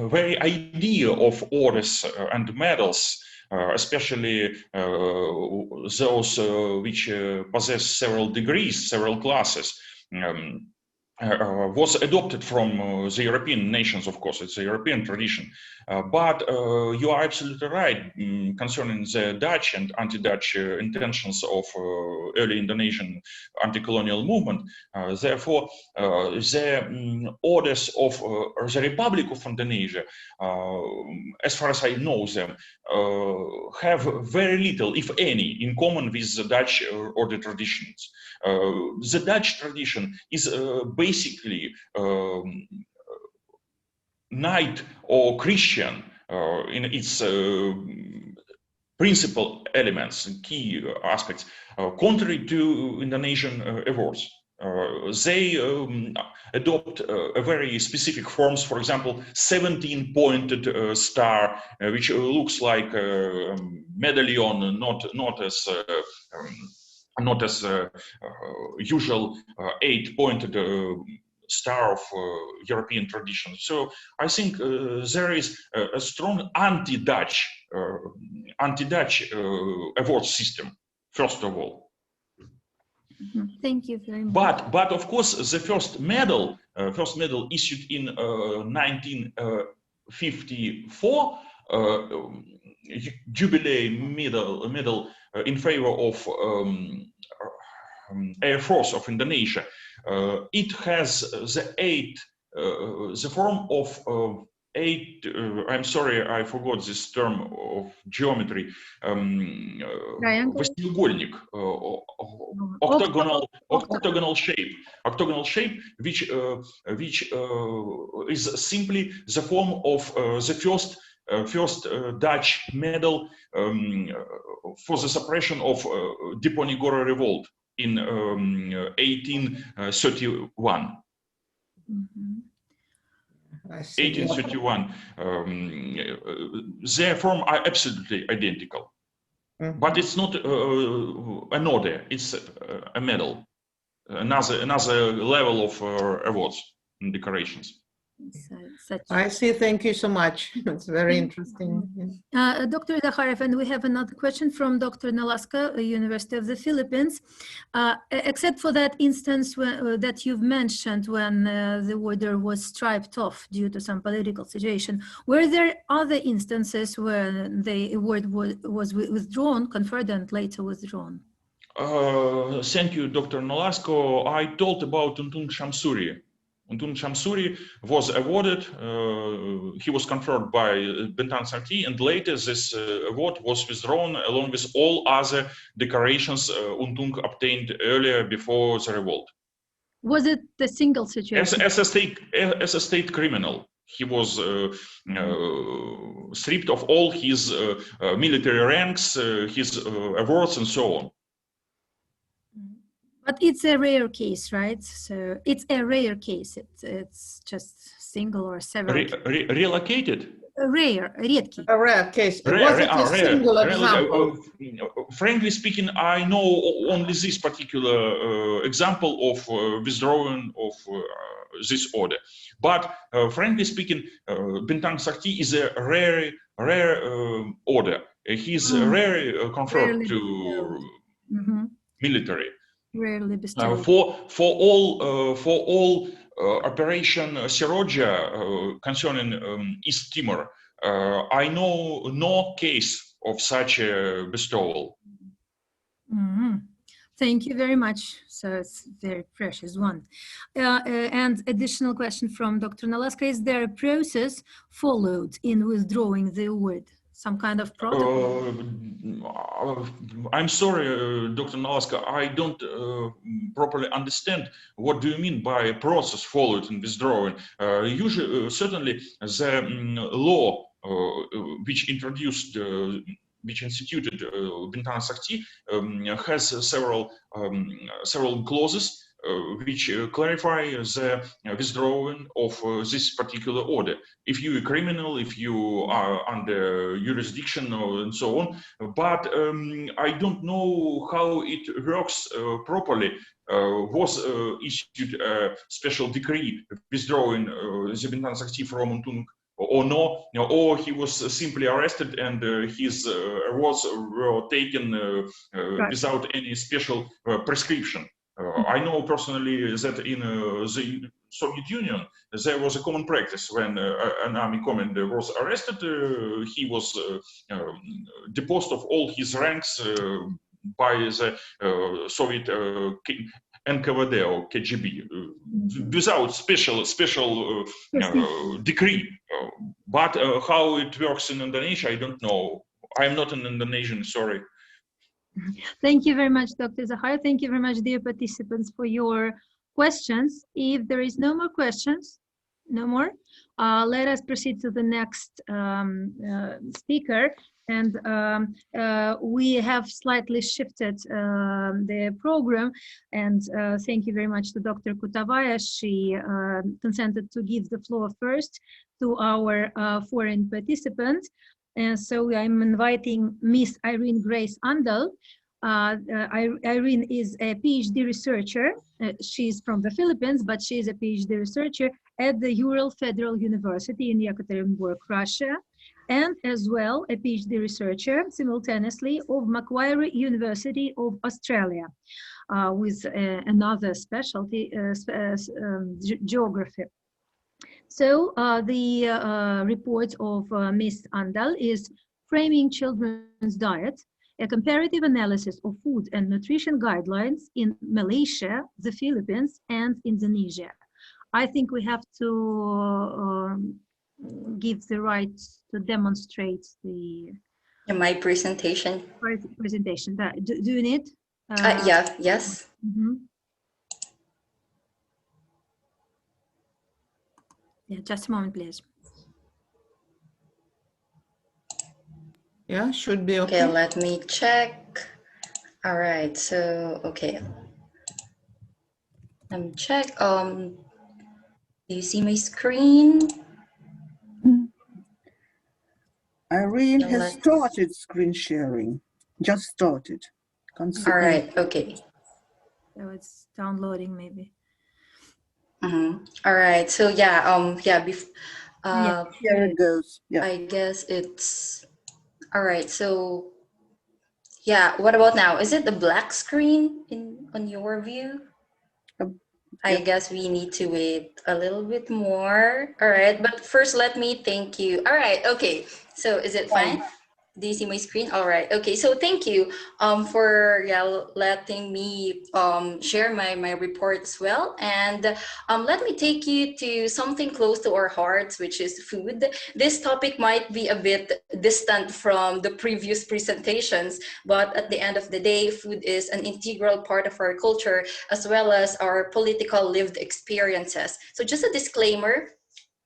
very idea of orders and medals, especially those which possess several degrees, several classes, was adopted from the European nations, of course. It's a European tradition. But you are absolutely right concerning the Dutch and anti-Dutch intentions of early Indonesian anti-colonial movement. Therefore, the orders of the Republic of Indonesia, as far as I know them, have very little, if any, in common with the Dutch order traditions. The Dutch tradition is basically knight or Christian in its principal elements and key aspects, contrary to Indonesian awards. They adopt a very specific forms, for example, 17-pointed star, which looks like a medallion, not as usual 8-pointed star of European tradition. So I think there is a strong anti-Dutch award system, first of all. Thank you very much. But of course, the first medal issued in 1954, Jubilee medal in favor of Air Force of Indonesia. It has the form of 8. I'm sorry, I forgot this term of geometry. Восьмиугольник, octagonal shape, which is simply the form of the first Dutch medal for the suppression of Diponegoro revolt in 1831. 1831. Their form are absolutely identical, but it's not an order; it's a medal, another level of awards and decorations. I see. Thank you so much. It's very interesting. Dr. Zakharev, and we have another question from Dr. Nalaska, University of the Philippines. Except for that instance that you've mentioned when the order was striped off due to some political situation, were there other instances where the award was withdrawn, conferred, and later withdrawn? Thank you, Dr. Nalasko. I told about Untun Shamsuri. Untun Shamsuri was awarded, he was conferred by Bintan Sakti, and later this award was withdrawn along with all other decorations Untung obtained earlier before the revolt. Was it the single situation? As a state criminal, he was stripped of all his military ranks, his awards, and so on. But it's a rare case, right? So it's a rare case. It's just single or several. Relocated? Rare, редкий. A rare case. Was it a single example? Frankly speaking, I know only this particular example of withdrawing of this order. But frankly speaking, Bintang Sakti is a rare order. He's rarely conferred to military. Rarely bestowed. For all Operation Siroja concerning East Timor, I know no case of such a bestowal. Thank you very much. So it's a very precious one. And additional question from Dr. Nalaska: is there a process followed in withdrawing the award? Some kind of protocol? I'm sorry, Dr. Nalaska, I don't properly understand what do you mean by process followed in withdrawing. Usually, certainly, the law which instituted Bintan Sakti has several clauses which clarify the withdrawing of this particular order. If you are a criminal, if you are under jurisdiction and so on, but I don't know how it works properly. Was issued a special decree withdrawing the Bintan Sakti from Untung or no, or he was simply arrested and his awards were taken without any special prescription. I know personally that in the Soviet Union, there was a common practice when an army commander was arrested, he was deposed of all his ranks by the Soviet NKVD or KGB without special decree. But how it works in Indonesia, I don't know. I'm not an Indonesian, sorry. Thank you very much, Dr. Zahar. Thank you very much, dear participants, for your questions. If there is no more questions, no more, let us proceed to the next speaker. And we have slightly shifted the program. And thank you very much to Dr. Kutavaya. She consented to give the floor first to our foreign participant. And so I'm inviting Miss Irene Grace Andal. Irene is a PhD researcher. She's from the Philippines, but she's a PhD researcher at the Ural Federal University in Yekaterinburg, Russia, and as well a PhD researcher simultaneously of Macquarie University of Australia with another specialty, geography. So the report of Ms. Andal is Framing Children's Diet, a comparative analysis of food and nutrition guidelines in Malaysia, the Philippines, and Indonesia. I think we have to give the right to demonstrate the my presentation. Presentation. Do you need? Yeah. Yes. Yeah, just a moment, please. Yeah, should be okay. Okay, let me check. All right, so, okay. Let me check. Do you see my screen? Irene has started screen sharing, just started. All right, okay. So it's downloading maybe. All right, so yeah, Here it goes. Yeah. I guess it's, all right, so yeah, what about now? Is it the black screen on your view? I guess we need to wait a little bit more. All right, but first let me thank you. All right, okay, so is it fine? Do you see my screen? All right. Okay. So thank you for letting me share my report as well. And let me take you to something close to our hearts, which is food. This topic might be a bit distant from the previous presentations, but at the end of the day, food is an integral part of our culture as well as our political lived experiences. So just a disclaimer,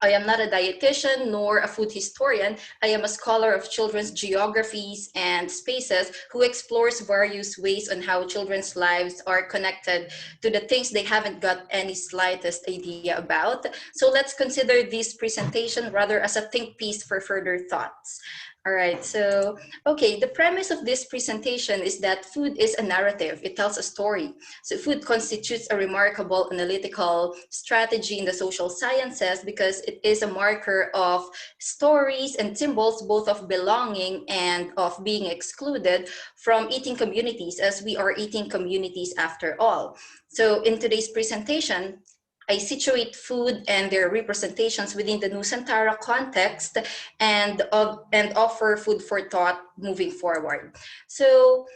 I am not a dietitian nor a food historian. I am a scholar of children's geographies and spaces who explores various ways on how children's lives are connected to the things they haven't got any slightest idea about. So let's consider this presentation rather as a think piece for further thoughts. All right, so, okay, the premise of this presentation is that food is a narrative. It tells a story. So food constitutes a remarkable analytical strategy in the social sciences because it is a marker of stories and symbols, both of belonging and of being excluded from eating communities, as we are eating communities after all. So in today's presentation, I situate food and their representations within the Nusantara context and offer food for thought moving forward. So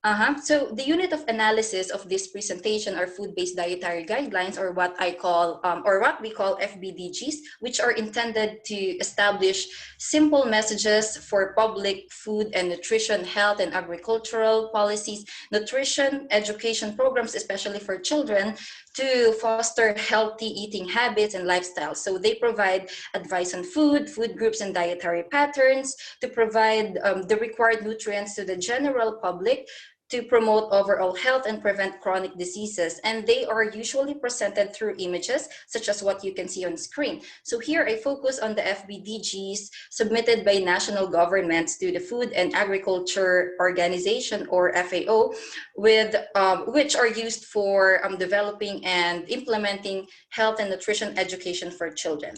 the unit of analysis of this presentation are food-based dietary guidelines, or what I call, or what we call FBDGs, which are intended to establish simple messages for public food and nutrition, health and agricultural policies, nutrition, education programs, especially for children, to foster healthy eating habits and lifestyles. So they provide advice on food, food groups and dietary patterns, to provide the required nutrients to the general public, to promote overall health and prevent chronic diseases. And they are usually presented through images, such as what you can see on screen. So here I focus on the FBDGs submitted by national governments to the Food and Agriculture Organization, or FAO, with, which are used for developing and implementing health and nutrition education for children.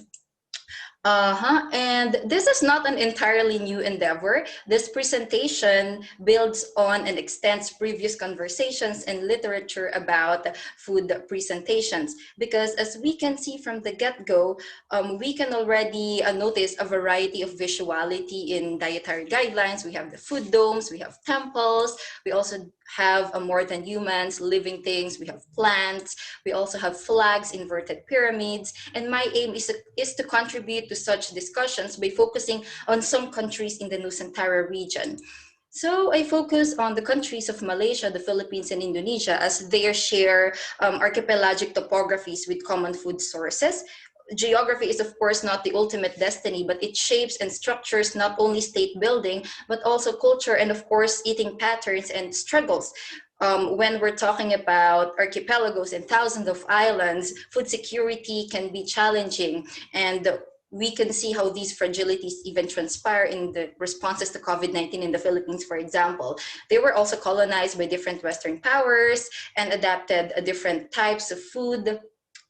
And this is not an entirely new endeavor. This presentation builds on and extends previous conversations and literature about food presentations, because as we can see from the get-go, we can already notice a variety of visuality in dietary guidelines. We have the food domes, we have temples, we also have more than humans, living things, we have plants, we also have flags, inverted pyramids, and my aim is to contribute to such discussions by focusing on some countries in the Nusantara region. So I focus on the countries of Malaysia, the Philippines, and Indonesia, as they share archipelagic topographies with common food sources. Geography is, of course, not the ultimate destiny, but it shapes and structures not only state building, but also culture and, of course, eating patterns and struggles. When we're talking about archipelagos and thousands of islands, food security can be challenging, and we can see how these fragilities even transpire in the responses to COVID-19 in the Philippines, for example. They were also colonized by different Western powers and adapted different types of food.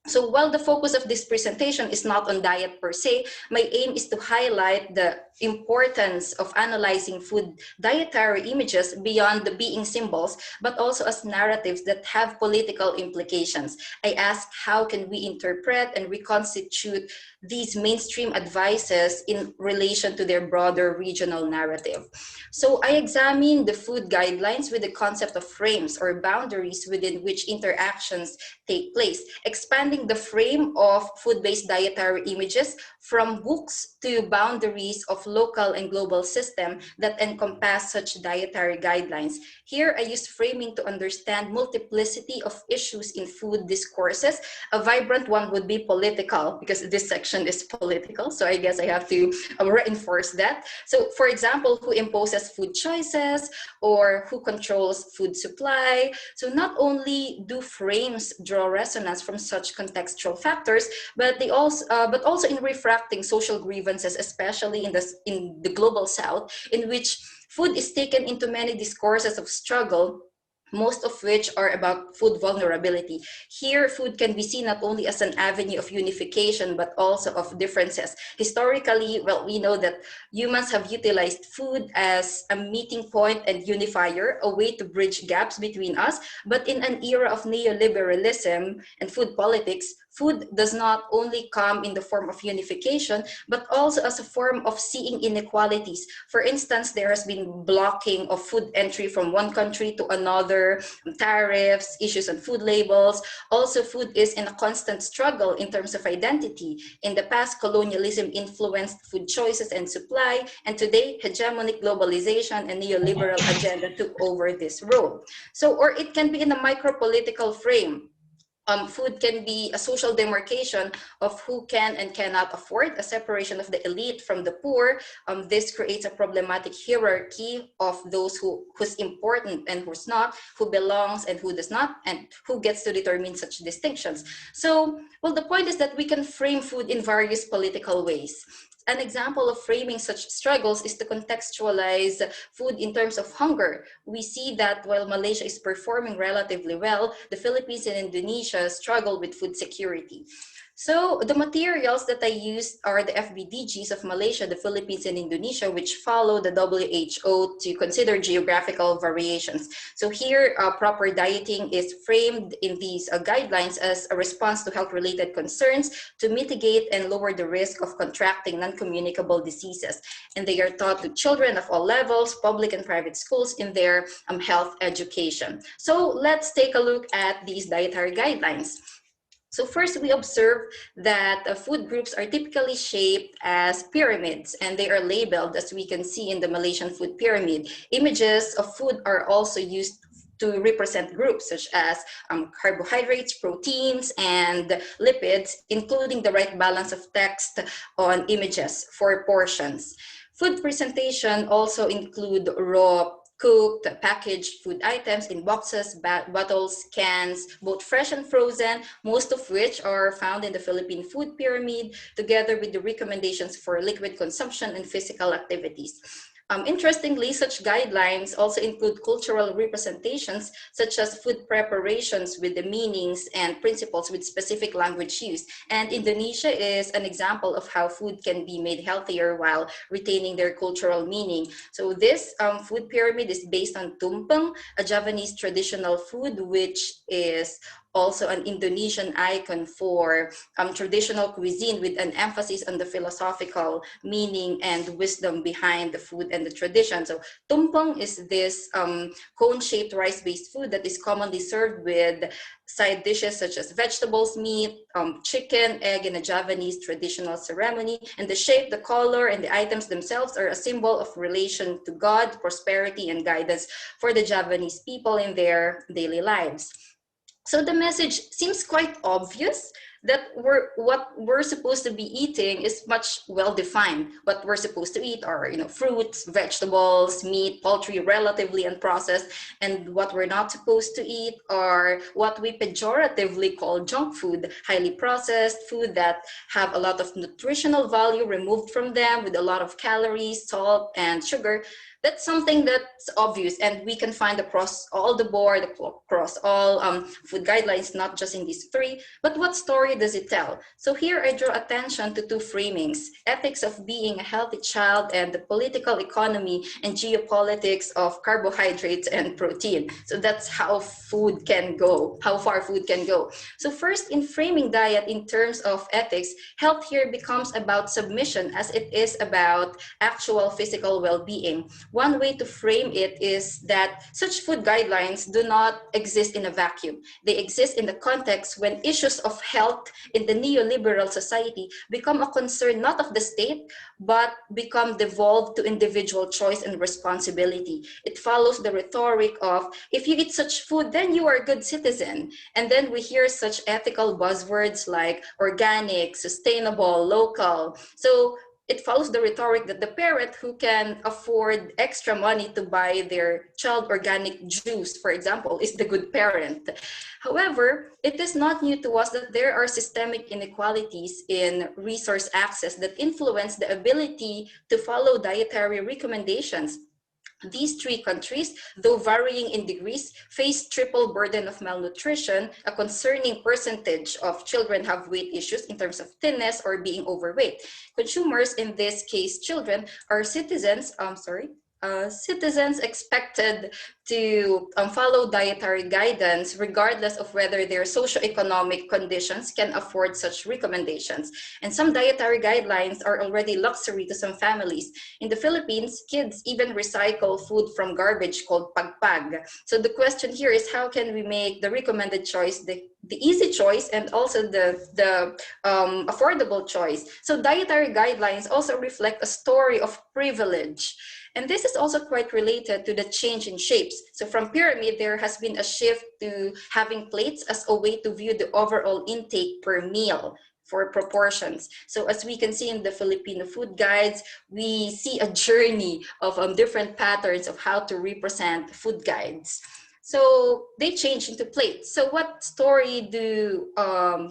So while the focus of this presentation is not on diet per se, my aim is to highlight the importance of analyzing food dietary images beyond the being symbols, but also as narratives that have political implications. I ask, how can we interpret and reconstitute these mainstream advices in relation to their broader regional narrative? So I examine the food guidelines with the concept of frames or boundaries within which interactions take place, expanding the frame of food-based dietary images from books to boundaries of local and global system that encompass such dietary guidelines. Here, I use framing to understand multiplicity of issues in food discourses. A vibrant one would be political, because this section is political, so I guess I have to reinforce that. So, for example, who imposes food choices or who controls food supply? So not only do frames draw resonance from such contextual factors, but also in refracting reflecting social grievances, especially in the global South, in which food is taken into many discourses of struggle, most of which are about food vulnerability. Here, food can be seen not only as an avenue of unification, but also of differences. Historically, well, we know that humans have utilized food as a meeting point and unifier, a way to bridge gaps between us. But in an era of neoliberalism and food politics, food does not only come in the form of unification, but also as a form of seeing inequalities. For instance, there has been blocking of food entry from one country to another, tariffs, issues on food labels. Also, food is in a constant struggle in terms of identity. In the past, colonialism influenced food choices and supply, and today, hegemonic globalization and neoliberal agenda took over this role. So, or it can be in a micro-political frame. Food can be a social demarcation of who can and cannot afford, a separation of the elite from the poor. This creates a problematic hierarchy of those who's important and who's not, who belongs and who does not, and who gets to determine such distinctions. So, well, the point is that we can frame food in various political ways. An example of framing such struggles is to contextualize food in terms of hunger. We see that while Malaysia is performing relatively well, the Philippines and Indonesia struggle with food security. So the materials that I used are the FBDGs of Malaysia, the Philippines, and Indonesia, which follow the WHO to consider geographical variations. So here, proper dieting is framed in these guidelines as a response to health-related concerns to mitigate and lower the risk of contracting non-communicable diseases. And they are taught to children of all levels, public and private schools, in their health education. So let's take a look at these dietary guidelines. So first, we observe that food groups are typically shaped as pyramids, and they are labeled, as we can see in the Malaysian food pyramid. Images of food are also used to represent groups such as carbohydrates, proteins, and lipids, including the right balance of text on images for portions. Food presentation also include raw, cooked, packaged food items in boxes, bottles, cans, both fresh and frozen, most of which are found in the Philippine food pyramid, together with the recommendations for liquid consumption and physical activities. Interestingly, such guidelines also include cultural representations, such as food preparations with the meanings and principles with specific language use. And Indonesia is an example of how food can be made healthier while retaining their cultural meaning. So this food pyramid is based on tumpeng, a Javanese traditional food, which is also an Indonesian icon for traditional cuisine, with an emphasis on the philosophical meaning and wisdom behind the food and the tradition. So tumpeng is this cone-shaped rice-based food that is commonly served with side dishes such as vegetables, meat, chicken, egg in a Javanese traditional ceremony. And the shape, the color, and the items themselves are a symbol of relation to God, prosperity, and guidance for the Javanese people in their daily lives. So the message seems quite obvious, that what we're supposed to be eating is much well defined. What we're supposed to eat are, fruits, vegetables, meat, poultry, relatively unprocessed, and what we're not supposed to eat are what we pejoratively call junk food, highly processed food that have a lot of nutritional value removed from them, with a lot of calories, salt, and sugar. That's something that's obvious, and we can find across all the board, across all food guidelines, not just in these three. But what story does it tell? So here I draw attention to two framings: ethics of being a healthy child, and the political economy and geopolitics of carbohydrates and protein. So that's how food can go, how far food can go. So first, in framing diet in terms of ethics, health here becomes about submission, as it is about actual physical well-being. One way to frame it is that such food guidelines do not exist in a vacuum. They exist in the context when issues of health in the neoliberal society become a concern not of the state, but become devolved to individual choice and responsibility. It follows the rhetoric of, if you eat such food, then you are a good citizen. And then we hear such ethical buzzwords like organic, sustainable, local. So it follows the rhetoric that the parent who can afford extra money to buy their child organic juice, for example, is the good parent. However, it is not new to us that there are systemic inequalities in resource access that influence the ability to follow dietary recommendations. These three countries, though varying in degrees, face triple burden of malnutrition. A concerning percentage of children have weight issues in terms of thinness or being overweight. Consumers, in this case children, are citizens expected to follow dietary guidance regardless of whether their socioeconomic conditions can afford such recommendations. And some dietary guidelines are already luxury to some families. In the Philippines, kids even recycle food from garbage called pagpag. So the question here is, how can we make the recommended choice the easy choice and also the affordable choice? So dietary guidelines also reflect a story of privilege. And this is also quite related to the change in shapes. So from pyramid, there has been a shift to having plates as a way to view the overall intake per meal for proportions. So as we can see in the Filipino food guides, we see a journey of different patterns of how to represent food guides. So they change into plates. So what story do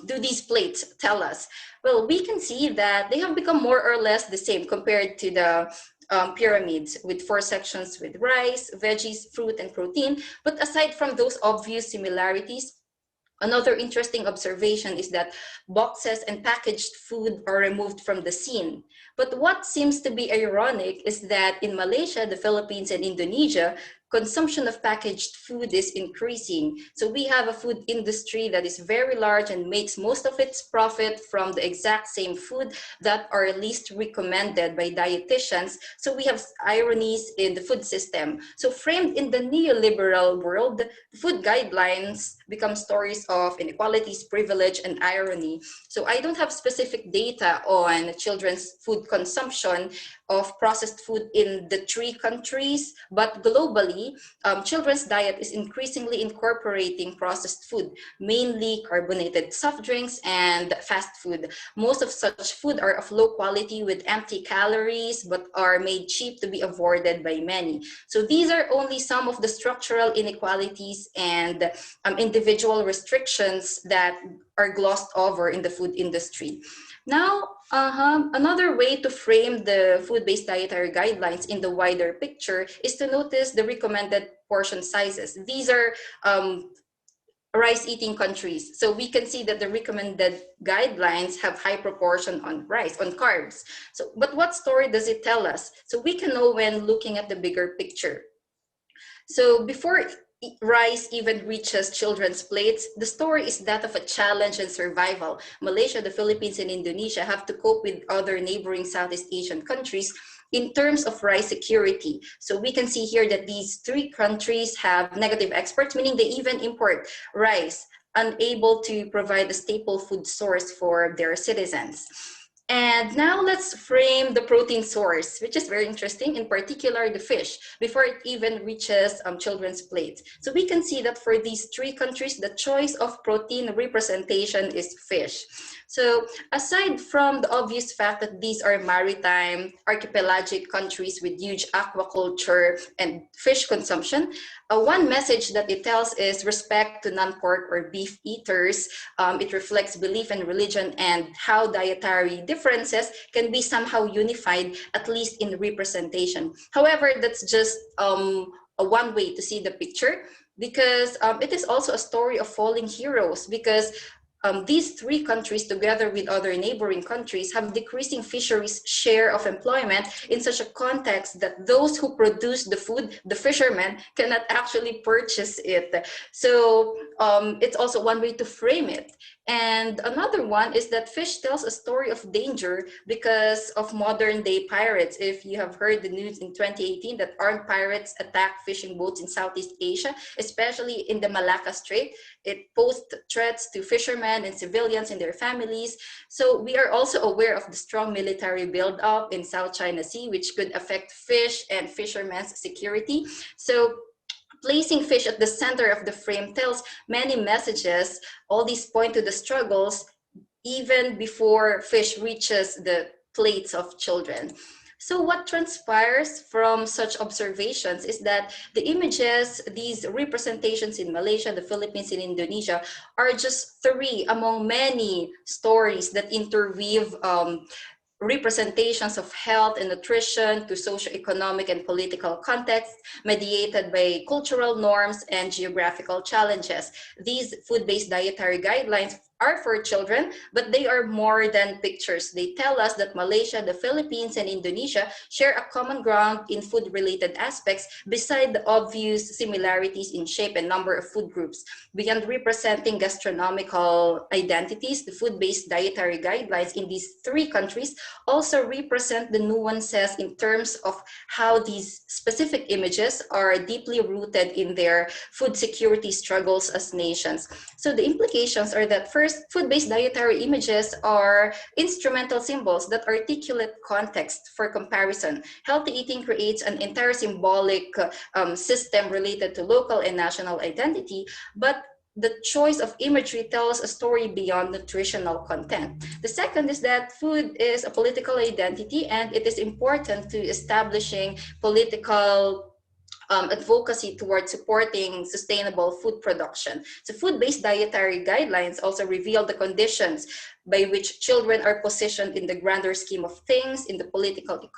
these plates tell us? Well, we can see that they have become more or less the same compared to the pyramids, with 4 sections with rice, veggies, fruit, and protein. But aside from those obvious similarities, another interesting observation is that boxes and packaged food are removed from the scene. But what seems to be ironic is that in Malaysia, the Philippines, and Indonesia, consumption of packaged food is increasing. So we have a food industry that is very large and makes most of its profit from the exact same food that are least recommended by dietitians. So we have ironies in the food system. So framed in the neoliberal world, food guidelines become stories of inequalities, privilege, and irony. So I don't have specific data on children's food consumption of processed food in the 3 countries, but globally, children's diet is increasingly incorporating processed food, mainly carbonated soft drinks and fast food. Most of such food are of low quality with empty calories, but are made cheap to be avoided by many. So these are only some of the structural inequalities and individual restrictions that are glossed over in the food industry. Now, another way to frame the food-based dietary guidelines in the wider picture is to notice the recommended portion sizes. These are rice-eating countries. So we can see that the recommended guidelines have high proportion on rice, on carbs. So, but what story does it tell us? So we can know when looking at the bigger picture. So before rice even reaches children's plates, the story is that of a challenge and survival. Malaysia, the Philippines, and Indonesia have to cope with other neighboring Southeast Asian countries in terms of rice security. So we can see here that these 3 countries have negative exports, meaning they even import rice, unable to provide a staple food source for their citizens. And now let's frame the protein source, which is very interesting, in particular the fish, before it even reaches children's plates. So we can see that for these 3 countries, the choice of protein representation is fish. So aside from the obvious fact that these are maritime, archipelagic countries with huge aquaculture and fish consumption, one message that it tells is respect to non-pork or beef eaters. It reflects belief in religion and how dietary differences can be somehow unified, at least in representation. However, that's just one way to see the picture, because it is also a story of falling heroes, because these 3 countries, together with other neighboring countries, have decreasing fisheries share of employment in such a context that those who produce the food, the fishermen, cannot actually purchase it. So it's also one way to frame it. And another one is that fish tells a story of danger because of modern day pirates. If you have heard the news in 2018 that armed pirates attacked fishing boats in Southeast Asia, especially in the Malacca Strait, it posed threats to fishermen and civilians and their families. So we are also aware of the strong military buildup in South China Sea, which could affect fish and fishermen's security. So placing fish at the center of the frame tells many messages. All these point to the struggles even before fish reaches the plates of children. So what transpires from such observations is that the images, these representations in Malaysia, the Philippines, and Indonesia are just three among many stories that interweave representations of health and nutrition to socioeconomic and political contexts mediated by cultural norms and geographical challenges. These food-based dietary guidelines are for children, but they are more than pictures. They tell us that Malaysia, the Philippines, and Indonesia share a common ground in food-related aspects beside the obvious similarities in shape and number of food groups. Beyond representing gastronomical identities, the food-based dietary guidelines in these three countries also represent the nuances in terms of how these specific images are deeply rooted in their food security struggles as nations. So the implications are that first, food-based dietary images are instrumental symbols that articulate context for comparison. Healthy eating creates an entire symbolic system related to local and national identity, but the choice of imagery tells a story beyond nutritional content. The second is that food is a political identity, and it is important to establishing political advocacy towards supporting sustainable food production. So food-based dietary guidelines also reveal the conditions by which children are positioned in the grander scheme of things, in the political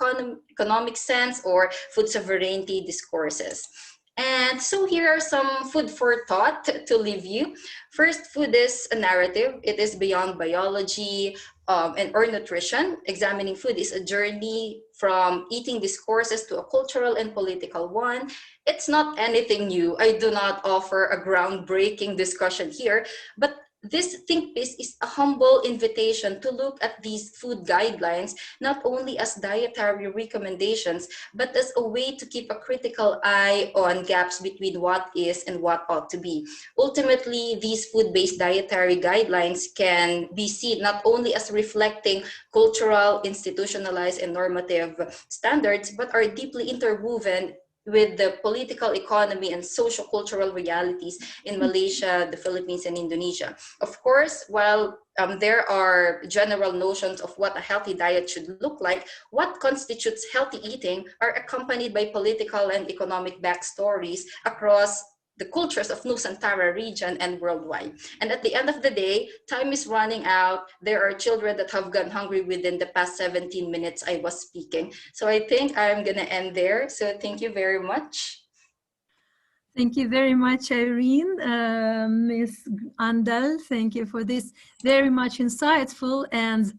economic sense, or food sovereignty discourses. And so here are some food for thought to leave you. First, food is a narrative. It is beyond biology or nutrition. Examining food is a journey from eating discourses to a cultural and political one. It's not anything new. I do not offer a groundbreaking discussion here, but this think piece is a humble invitation to look at these food guidelines not only as dietary recommendations, but as a way to keep a critical eye on gaps between what is and what ought to be. Ultimately, these food-based dietary guidelines can be seen not only as reflecting cultural, institutionalized, and normative standards, but are deeply interwoven with the political economy and socio-cultural realities in Malaysia, the Philippines, and Indonesia. Of course, while there are general notions of what a healthy diet should look like, what constitutes healthy eating are accompanied by political and economic backstories across the cultures of Nusantara region and worldwide. And at the end of the day, time is running out. There are children that have gone hungry within the past 17 minutes I was speaking. So I think I'm gonna end there. So thank you very much. Thank you very much, Irene. Ms. Andal, thank you for this very much insightful and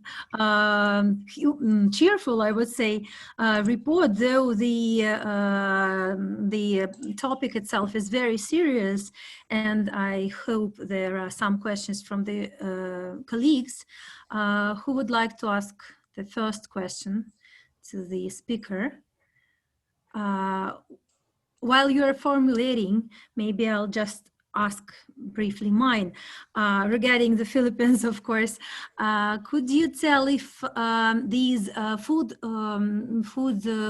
cheerful, I would say, report, though the topic itself is very serious, and I hope there are some questions from the colleagues who would like to ask the first question to the speaker. While you're formulating, maybe I'll just ask briefly mine regarding the Philippines, of course. Could you tell if these food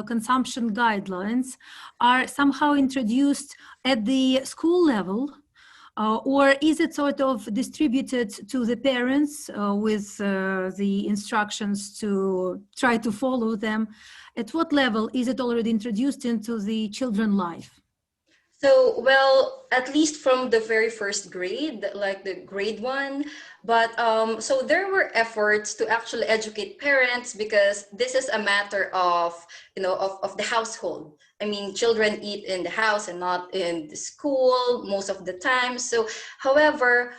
consumption guidelines are somehow introduced at the school level? Or is it sort of distributed to the parents with the instructions to try to follow them? At what level is it already introduced into the children's life? So, well, at least from the very first grade, like the grade 1, but so there were efforts to actually educate parents, because this is a matter of, you know, of the household. I mean, children eat in the house and not in the school most of the time. So, however,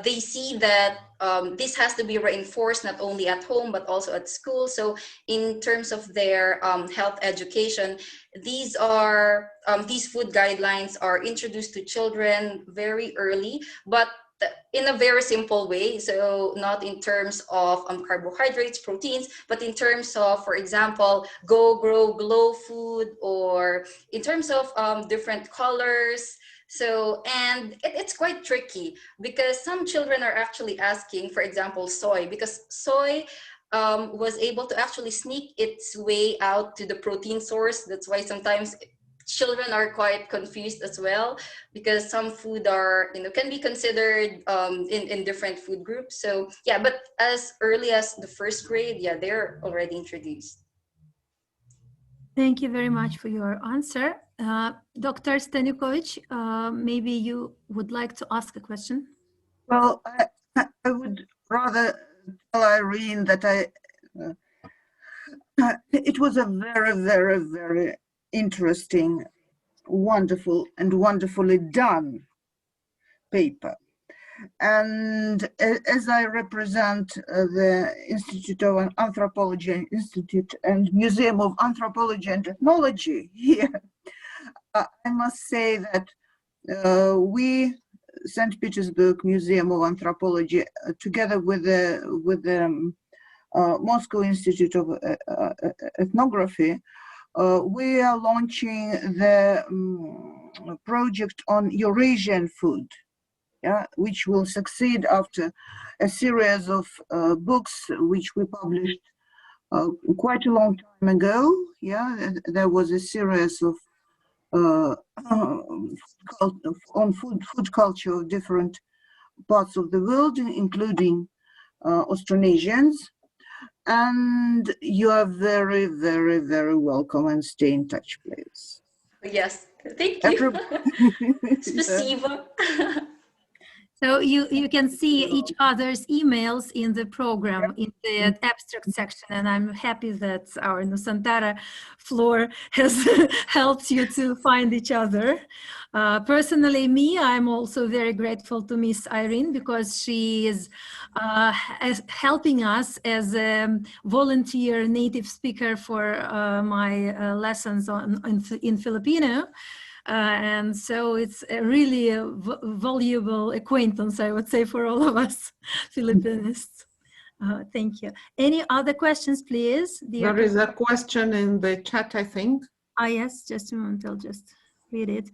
they see that this has to be reinforced not only at home but also at school. So in terms of their health education, these food guidelines are introduced to children very early, but in a very simple way. So not in terms of carbohydrates, proteins, but in terms of, for example, go, grow, glow food, or in terms of different colors. So, and it's quite tricky, because some children are actually asking, for example, soy, because soy was able to actually sneak its way out to the protein source. That's why sometimes children are quite confused as well, because some food are, can be considered in different food groups. So yeah, but as early as the first grade, yeah, they're already introduced. Thank you very much for your answer. Dr. Stanikovic, maybe you would like to ask a question? Well, I would rather tell Irene that it was a very, very, very interesting, wonderful, and wonderfully done paper. And as I represent the Institute of Anthropology Institute and Museum of Anthropology and Technology here, I must say that we, St. Petersburg Museum of Anthropology, together with the Moscow Institute of Ethnography, we are launching the project on Eurasian food, which will succeed after a series of books which we published quite a long time ago. There was a series of on food culture of different parts of the world, including Austronesians. And you are very, very, very welcome, and stay in touch, please. Yes, thank you. Spasibo. So you can see each other's emails in the program, in the abstract section, and I'm happy that our Nusantara floor has helped you to find each other. Personally, I'm also very grateful to Miss Irene, because she is helping us as a volunteer native speaker for my lessons in Filipino. And so it's a really valuable acquaintance, I would say, for all of us Filipinos. Thank you. Any other questions, please? There is a question in the chat, I think. Yes, just a moment, I'll just read it.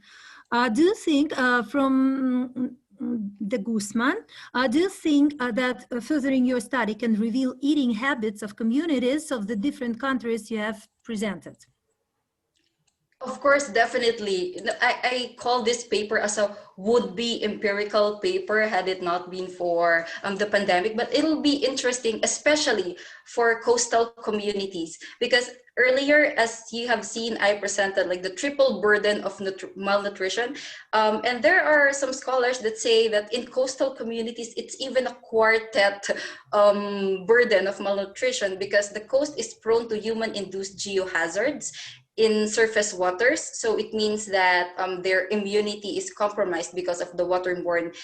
Do you think, from the Guzman, do you think that furthering your study can reveal eating habits of communities of the different countries you have presented? Of course, definitely. I call this paper as a would-be empirical paper had it not been for the pandemic, but it'll be interesting, especially for coastal communities, because earlier, as you have seen, I presented like the triple burden of malnutrition. And there are some scholars that say that in coastal communities, it's even a quartet burden of malnutrition, because the coast is prone to human-induced geohazards in surface waters. So it means that their immunity is compromised because of the waterborne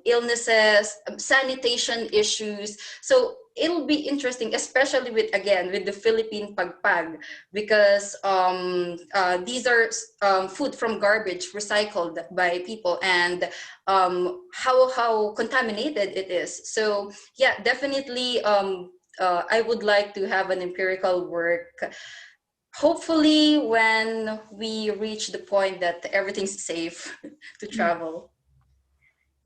illnesses, sanitation issues. So it'll be interesting, especially with the Philippine pagpag, because these are food from garbage recycled by people, and how contaminated it is. So yeah, definitely I would like to have an empirical work, hopefully when we reach the point that everything's safe to travel.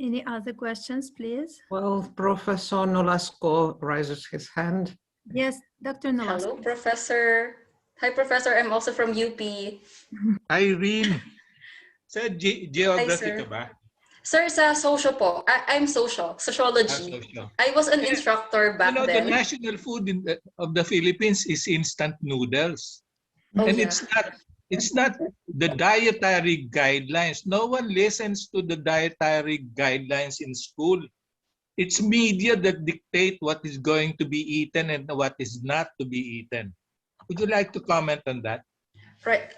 Any other questions, please? Well, Professor Nolasco raises his hand. Yes, Dr. Nolasco. Hello, Professor. Hi, Professor. I'm also from UP. Irene, sa geography ka ba? Sir, sa social po. I'm sociology. Social. I was an instructor back then. The national food of the Philippines is instant noodles. And it's not the dietary guidelines. No one listens to the dietary guidelines in school. It's media that dictate what is going to be eaten and what is not to be eaten. Would you like to comment on that? Right.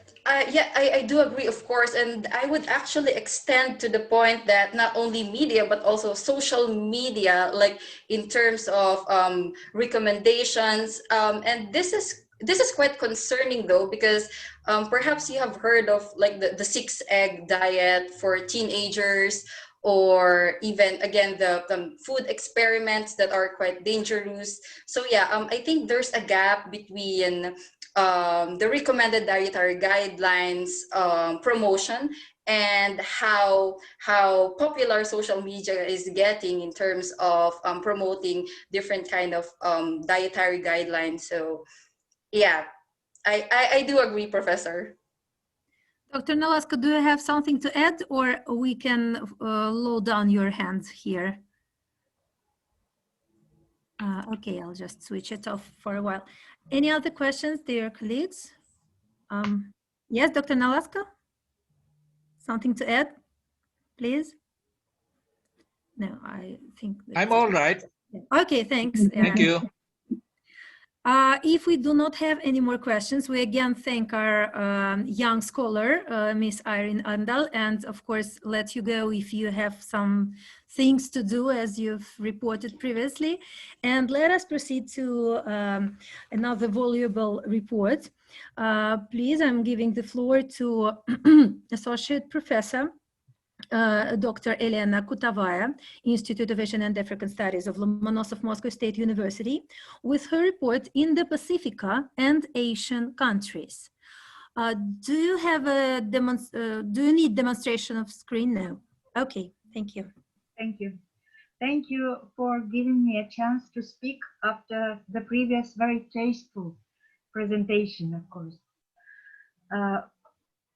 Yeah, I do agree, of course. And I would actually extend to the point that not only media, but also social media, like in terms of recommendations. And this is quite concerning, though, because perhaps you have heard of like the 6-egg diet for teenagers, or even again the food experiments that are quite dangerous. So yeah, I think there's a gap between the recommended dietary guidelines promotion and how popular social media is getting in terms of promoting different kind of dietary guidelines. So yeah, I do agree, Professor. Dr. Nalaska, do you have something to add, or we can low down your hands here? Okay, I'll just switch it off for a while. Any other questions, dear colleagues? Yes, Dr. Nalaska? Something to add, please? No, I think I'm all right. Okay, thanks. Thank you. If we do not have any more questions, we again thank our young scholar, Miss Irene Andal, and of course, let you go if you have some things to do, as you've reported previously. And let us proceed to another valuable report. Please, I'm giving the floor to Associate Professor Dr. Elena Kutavaya, Institute of Asian and African Studies of Lomonosov Moscow State University, with her report Indo-Pacifica and Asian countries. Do you have a do you need demonstration of screen now? Okay, thank you. Thank you. Thank you for giving me a chance to speak after the previous very tasteful presentation, of course.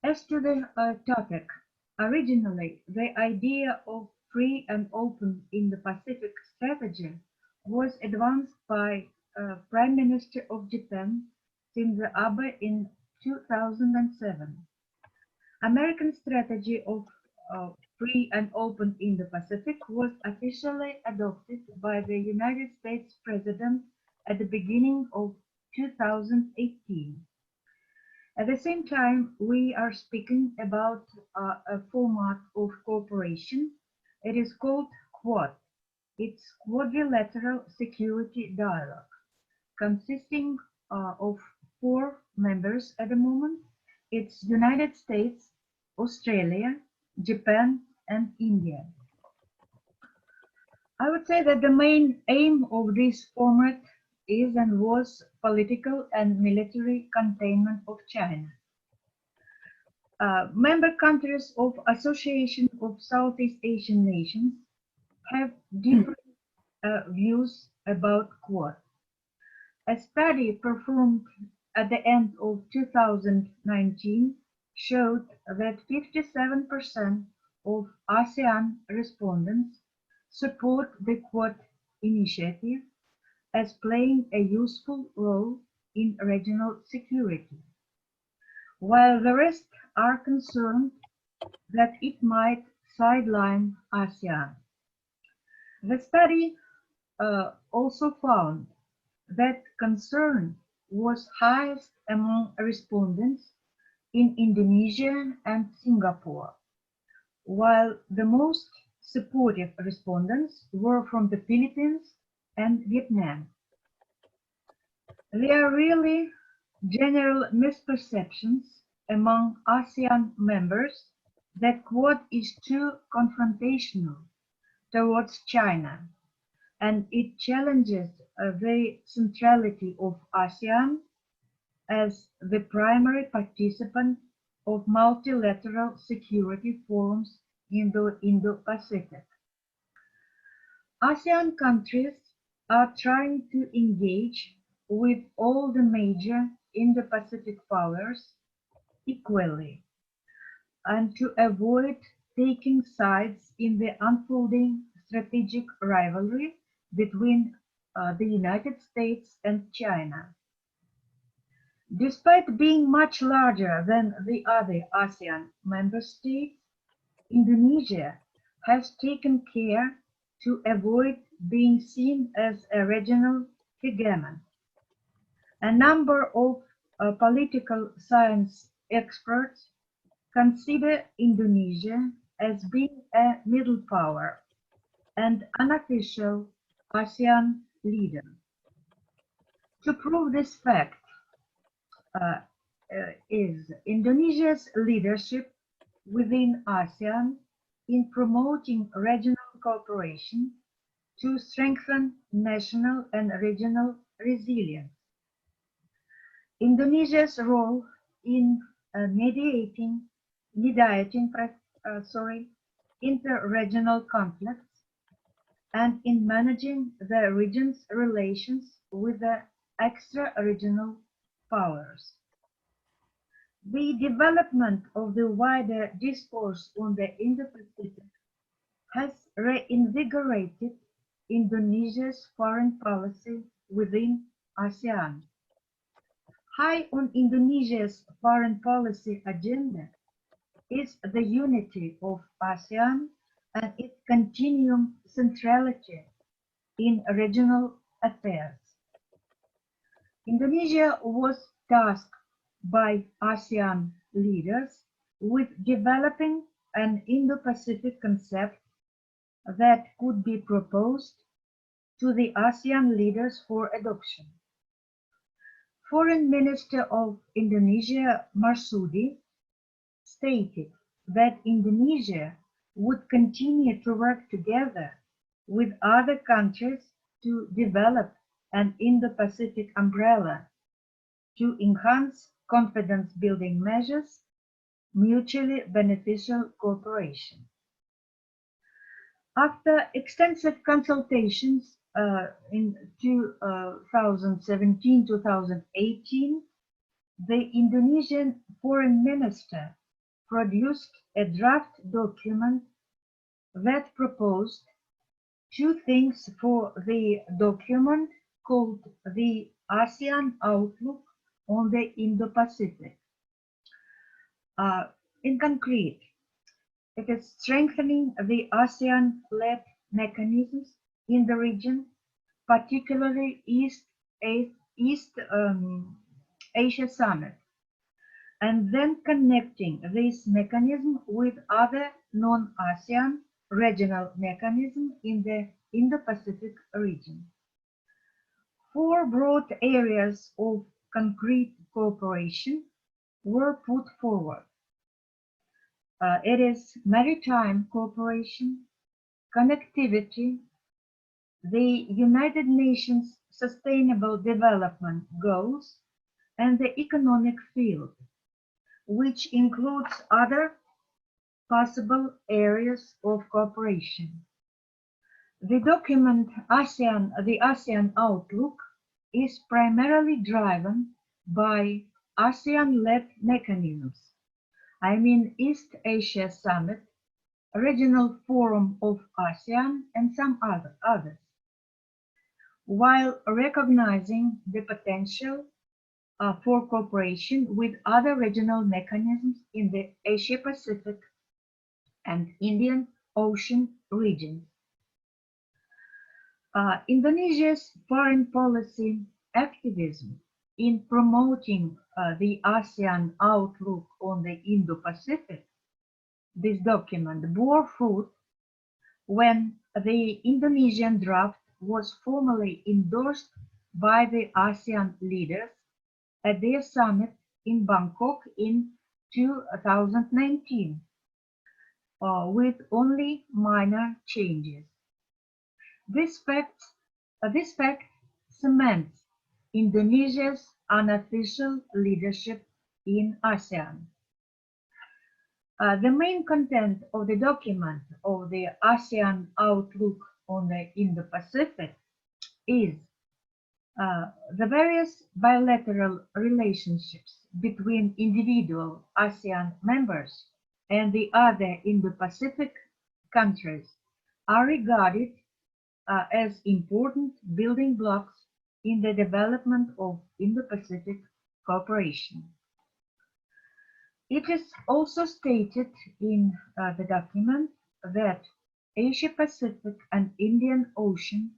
As to the topic, originally, the idea of free and open Indo-Pacific strategy was advanced by Prime Minister of Japan, Shinzo Abe, in 2007. American strategy of free and open Indo-Pacific was officially adopted by the United States President at the beginning of 2018. At the same time, we are speaking about a format of cooperation. It is called Quad. It's Quadrilateral Security Dialogue, consisting of 4 members at the moment. It's United States, Australia, Japan, and India. I would say that the main aim of this format is and was political and military containment of China. Member countries of Association of Southeast Asian Nations have different views about Quad. A study performed at the end of 2019 showed that 57% of ASEAN respondents support the Quad initiative as playing a useful role in regional security, while the rest are concerned that it might sideline ASEAN. The study also found that concern was highest among respondents in Indonesia and Singapore, while the most supportive respondents were from the Philippines and Vietnam. There are really general misperceptions among ASEAN members that Quad is too confrontational towards China, and it challenges the centrality of ASEAN as the primary participant of multilateral security forums in the Indo-Pacific. ASEAN countries are trying to engage with all the major Indo-Pacific powers equally and to avoid taking sides in the unfolding strategic rivalry between the United States and China. Despite being much larger than the other ASEAN member states, Indonesia has taken care to avoid being seen as a regional hegemon. A number of political science experts consider Indonesia as being a middle power and unofficial ASEAN leader. To prove this fact is Indonesia's leadership within ASEAN in promoting regional cooperation to strengthen national and regional resilience. Indonesia's role in mediating inter-regional conflicts and in managing the region's relations with the extra-regional powers. The development of the wider discourse on the Indo-Pacific has reinvigorated Indonesia's foreign policy within ASEAN. High on Indonesia's foreign policy agenda is the unity of ASEAN and its continuing centrality in regional affairs. Indonesia was tasked by ASEAN leaders with developing an Indo-Pacific concept that could be proposed to the ASEAN leaders for adoption. Foreign Minister of Indonesia, Marsudi, stated that Indonesia would continue to work together with other countries to develop an Indo-Pacific umbrella to enhance confidence-building measures, mutually beneficial cooperation. After extensive consultations in 2017-2018, the Indonesian Foreign Minister produced a draft document that proposed two things for the document called the ASEAN Outlook on the Indo-Pacific. In concrete, it is strengthening the ASEAN-led mechanisms in the region, particularly East Asia Summit, and then connecting this mechanism with other non-ASEAN regional mechanisms in the Indo-Pacific region. Four broad areas of concrete cooperation were put forward. It is maritime cooperation, connectivity, the United Nations Sustainable Development Goals, and the economic field, which includes other possible areas of cooperation. The document the ASEAN Outlook is primarily driven by ASEAN-led mechanisms. I mean East Asia Summit, Regional Forum of ASEAN, and some others, while recognizing the potential for cooperation with other regional mechanisms in the Asia-Pacific and Indian Ocean regions. Indonesia's foreign policy activism in promoting the ASEAN Outlook on the Indo-Pacific, this document bore fruit when the Indonesian draft was formally endorsed by the ASEAN leaders at their summit in Bangkok in 2019, with only minor changes. This fact cements Indonesia's unofficial leadership in ASEAN. The main content of the document of the ASEAN Outlook on the Indo-Pacific is the various bilateral relationships between individual ASEAN members and the other Indo-Pacific countries are regarded as important building blocks in the development of Indo-Pacific cooperation. It is also stated in the document that Asia-Pacific and Indian Ocean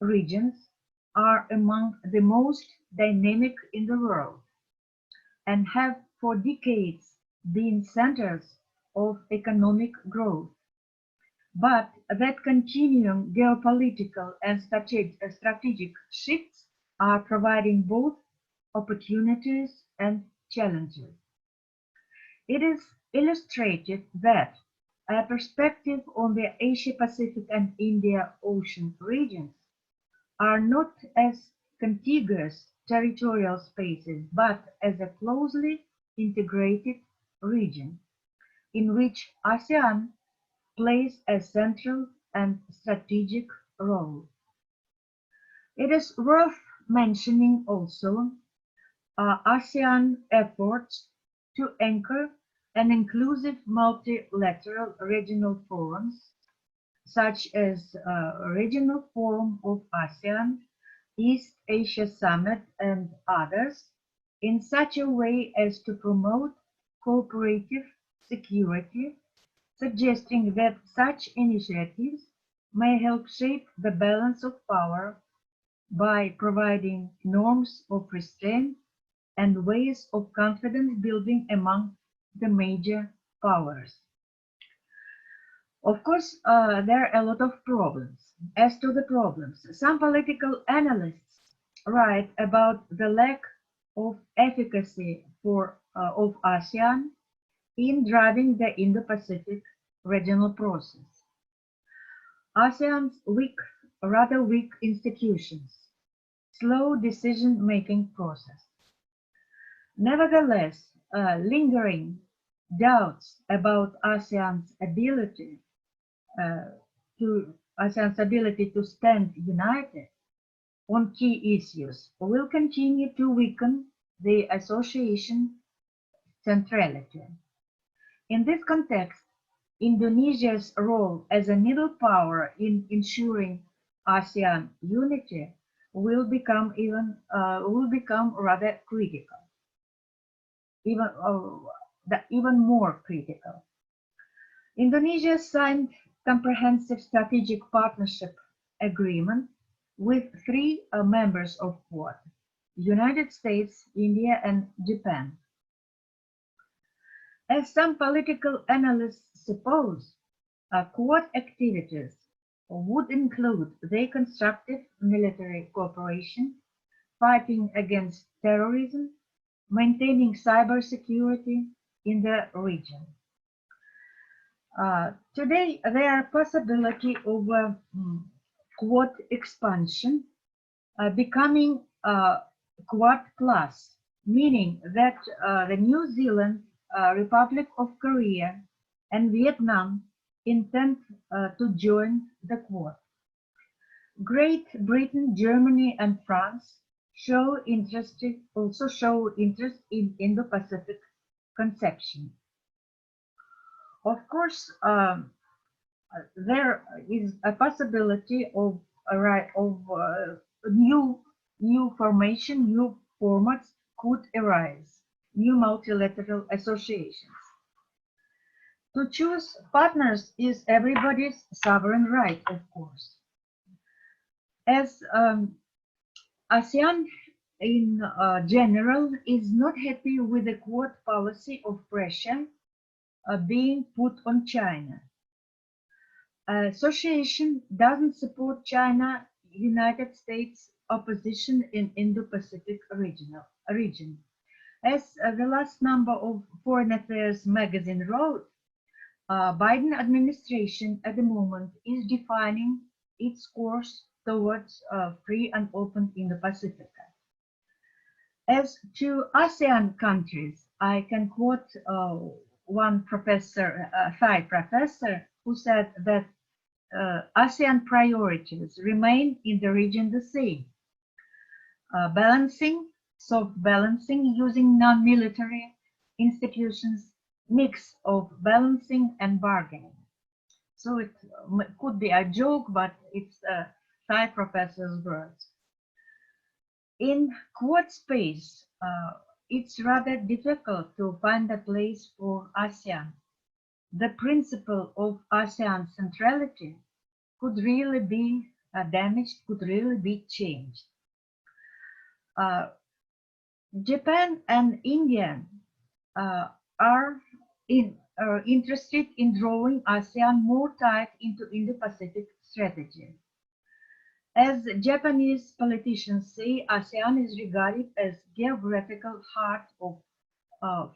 regions are among the most dynamic in the world and have for decades been centers of economic growth, but that continuing geopolitical and strategic shifts are providing both opportunities and challenges. It is illustrated that a perspective on the Asia-Pacific and Indian Ocean regions are not as contiguous territorial spaces, but as a closely integrated region in which ASEAN plays a central and strategic role. It is worth mentioning also ASEAN efforts to anchor an inclusive multilateral regional forums, such as Regional Forum of ASEAN, East Asia Summit, and others, in such a way as to promote cooperative security, suggesting that such initiatives may help shape the balance of power by providing norms of restraint and ways of confidence building among the major powers. Of course, there are a lot of problems. As to the problems, some political analysts write about the lack of efficacy of ASEAN in driving the Indo-Pacific regional process. ASEAN's rather weak institutions, slow decision-making process. Nevertheless, lingering doubts about ASEAN's ability to stand united on key issues will continue to weaken the association centrality. In this context, Indonesia's role as a middle power in ensuring ASEAN unity will become rather critical, even more critical. Indonesia signed comprehensive strategic partnership agreement with three members of Quad: United States, India, and Japan. As some political analysts suppose, Quad activities would include the constructive military cooperation, fighting against terrorism, maintaining cybersecurity in the region. Today, there are possibility of Quad expansion becoming Quad Plus, meaning that the New Zealand, Republic of Korea, and Vietnam intend to join the Quad. Great Britain, Germany, and France also show interest in Indo-Pacific conception. Of course, there is a possibility of new formation, new formats could arise, new multilateral associations. To choose partners is everybody's sovereign right, of course. As ASEAN in general is not happy with the Quad policy of pressure being put on China. Association doesn't support China, United States opposition in Indo-Pacific region. As the last number of Foreign Affairs magazine wrote, Biden administration at the moment is defining its course towards free and open Indo-Pacific. As to ASEAN countries, I can quote one professor, Thai professor, who said that ASEAN priorities remain in the region the same. Soft balancing using non-military institutions, mix of balancing and bargaining. So it could be a joke, but it's a Thai professor's words. In Quad space, it's rather difficult to find a place for ASEAN. The principle of ASEAN centrality could really be damaged, could really be changed. Japan and India are interested in drawing ASEAN more tight into Indo-Pacific strategy. As Japanese politicians say, ASEAN is regarded as geographical heart of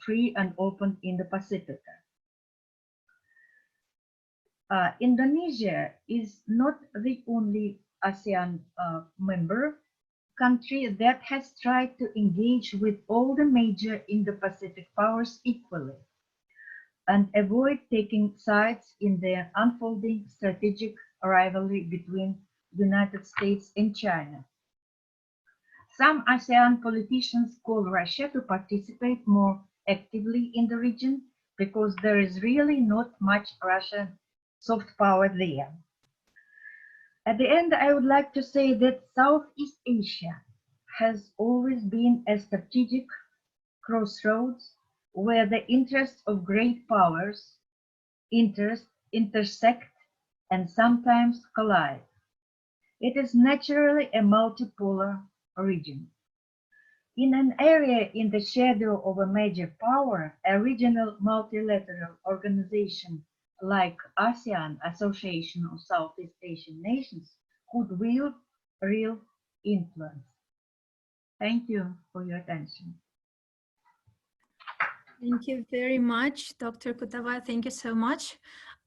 free and open Indo-Pacific. Indonesia is not the only ASEAN member country that has tried to engage with all the major Indo-Pacific powers equally and avoid taking sides in their unfolding strategic rivalry between United States and China. Some ASEAN politicians call Russia to participate more actively in the region because there is really not much Russian soft power there. At the end, I would like to say that Southeast Asia has always been a strategic crossroads where the interests of great powers intersect and sometimes collide. It is naturally a multipolar region. In an area in the shadow of a major power, a regional multilateral organization like ASEAN, Association of Southeast Asian Nations, could wield real influence. Thank you for your attention. Thank you very much, Dr. Kutava. Thank you so much.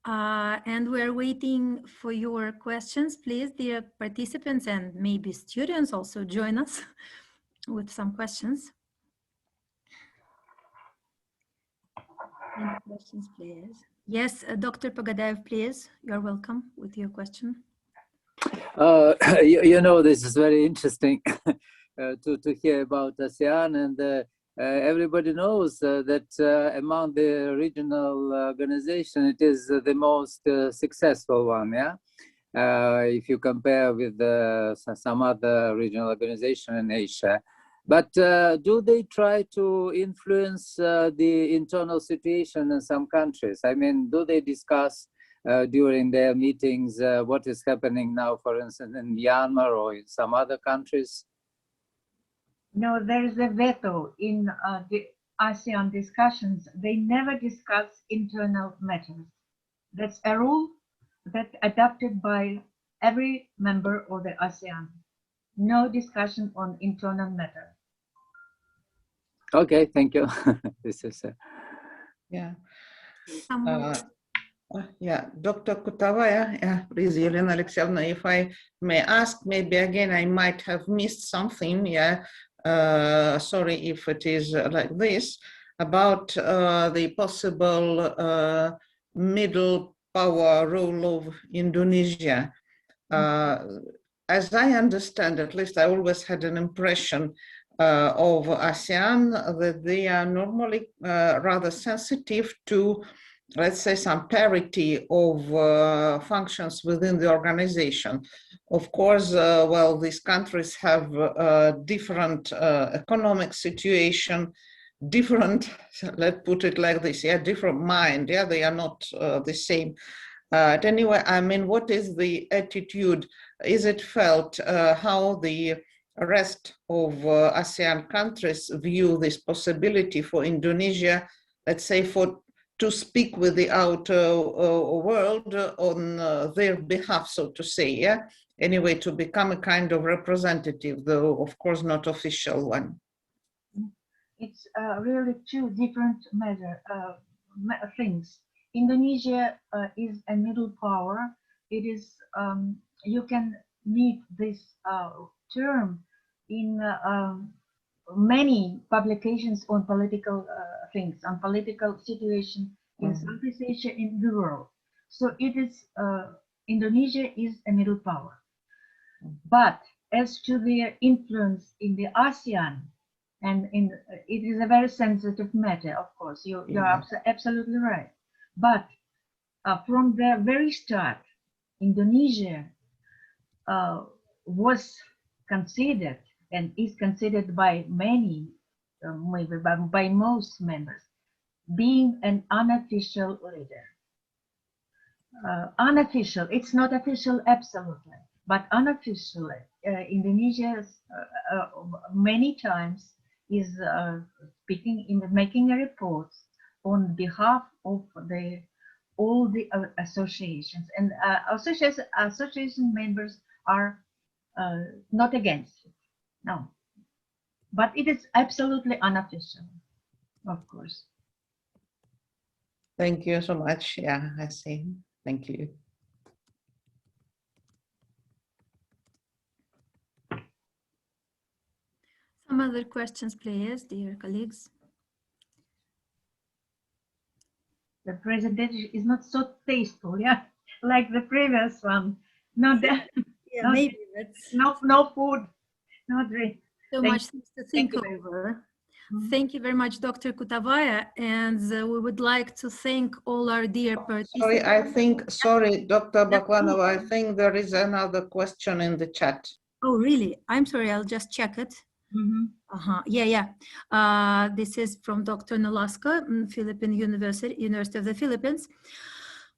And we're waiting for your questions. Please, dear participants and maybe students, also join us with some questions. Any questions, please? Yes, Dr. Pogadaev, please. You're welcome with your question. You know, this is very interesting to hear about ASEAN, and everybody knows that among the regional organization, it is the most successful one, yeah? If you compare with some other regional organization in Asia. But do they try to influence the internal situation in some countries? I mean, do they discuss during their meetings what is happening now, for instance, in Myanmar or in some other countries? No, there is a veto in the ASEAN discussions. They never discuss internal matters. That's a rule that's adopted by every member of the ASEAN. No discussion on internal matters. Okay, thank you. This is yeah. Yeah, Dr. Kutava, please, Elena Alexeyevna, if I may ask, maybe again I might have missed something. Yeah, sorry if it is like this, about the possible middle power role of Indonesia. As I understand, at least I always had an impression of ASEAN that they are normally rather sensitive to, let's say, some parity of functions within the organization. Of course, well, these countries have different economic situation, different, let's put it like this, yeah, different mind, yeah, they are not the same. Anyway, I mean, what is the attitude? Is it felt how the rest of ASEAN countries view this possibility for Indonesia, let's say, to speak with the outer world on their behalf, so to say, yeah? Anyway, to become a kind of representative, though, of course, not official one. It's really two different things. Indonesia is a middle power. It is, you can meet this term in many publications on political things, on political situation in Southeast Asia, in the world. So it is, Indonesia is a middle power. But as to their influence in the ASEAN, and it is a very sensitive matter, of course, you're absolutely right. But from the very start, Indonesia was considered and is considered by many, maybe by most members, being an unofficial leader. Unofficial, it's not official absolutely, but unofficially, Indonesia many times is speaking, making reports on behalf of all the associations, and association members are not against it, no. But it is absolutely unofficial, of course. Thank you so much. Yeah, I see. Thank you. Some other questions, please, dear colleagues. The presentation is not so tasteful, yeah, like the previous one. Not that. Yeah, maybe that's no food, no drink. So much to think over. Thank you very much, Dr. Kutavaya, and we would like to thank all our dear participants. Sorry, Dr. Baklanova, I think there is another question in the chat. Oh, really? I'm sorry, I'll just check it. Yeah. This is from Dr. Nolasco, Philippine University of the Philippines.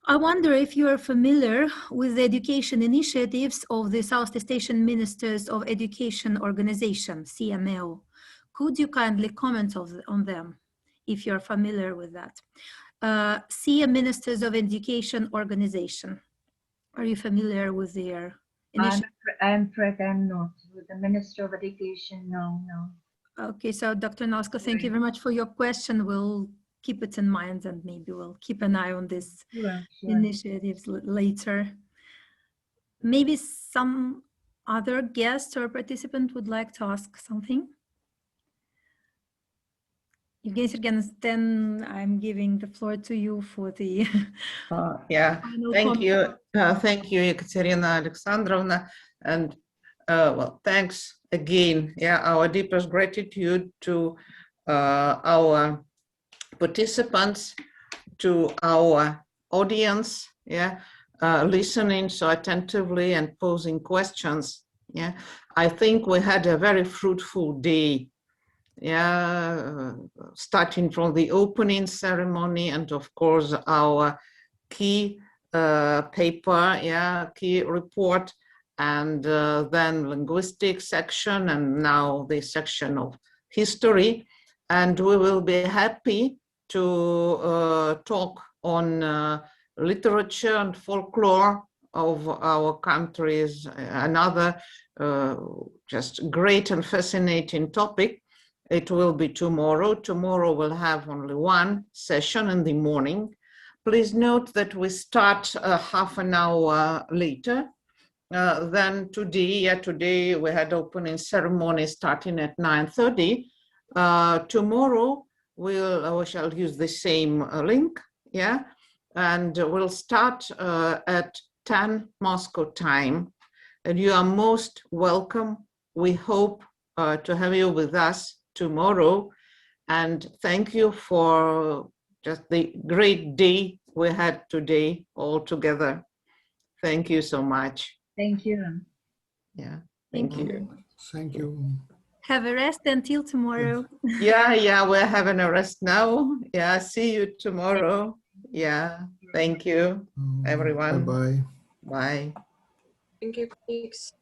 I wonder if you are familiar with the education initiatives of the Southeast Asian Ministers of Education Organization, CMO. Could you kindly comment on them, if you're familiar with that? CM Ministers of Education Organization. Are you familiar with their initiative? I'm afraid I'm not. With the Minister of Education, no. Okay, so Dr. Nolasco, thank you very much for your question. We'll keep it in mind and maybe we'll keep an eye on these initiatives later. Maybe some other guest or participant would like to ask something. Evgeny Sergeevich, then I'm giving the floor to you for the Thank you. Thank you, Ekaterina Alexandrovna. And well, thanks again. Our deepest gratitude to our participants, to our audience, listening so attentively and posing questions. I think we had a very fruitful day. Starting from the opening ceremony and of course our key paper, key report, and then linguistic section, and now the section of history. And we will be happy to talk on literature and folklore of our countries, another just great and fascinating topic. It will be tomorrow. Tomorrow we'll have only one session in the morning. Please note that we start half an hour later than today. Today we had opening ceremony starting at 9:30. Tomorrow we shall use the same link, and we'll start at 10 Moscow time. And you are most welcome. We hope to have you with us tomorrow, and thank you for just the great day we had today all together. Thank you so much. Thank you. Thank you. Thank you. Have a rest until tomorrow. We're having a rest now. See you tomorrow. Thank you, everyone. Bye-bye. Bye. Thank you, colleagues.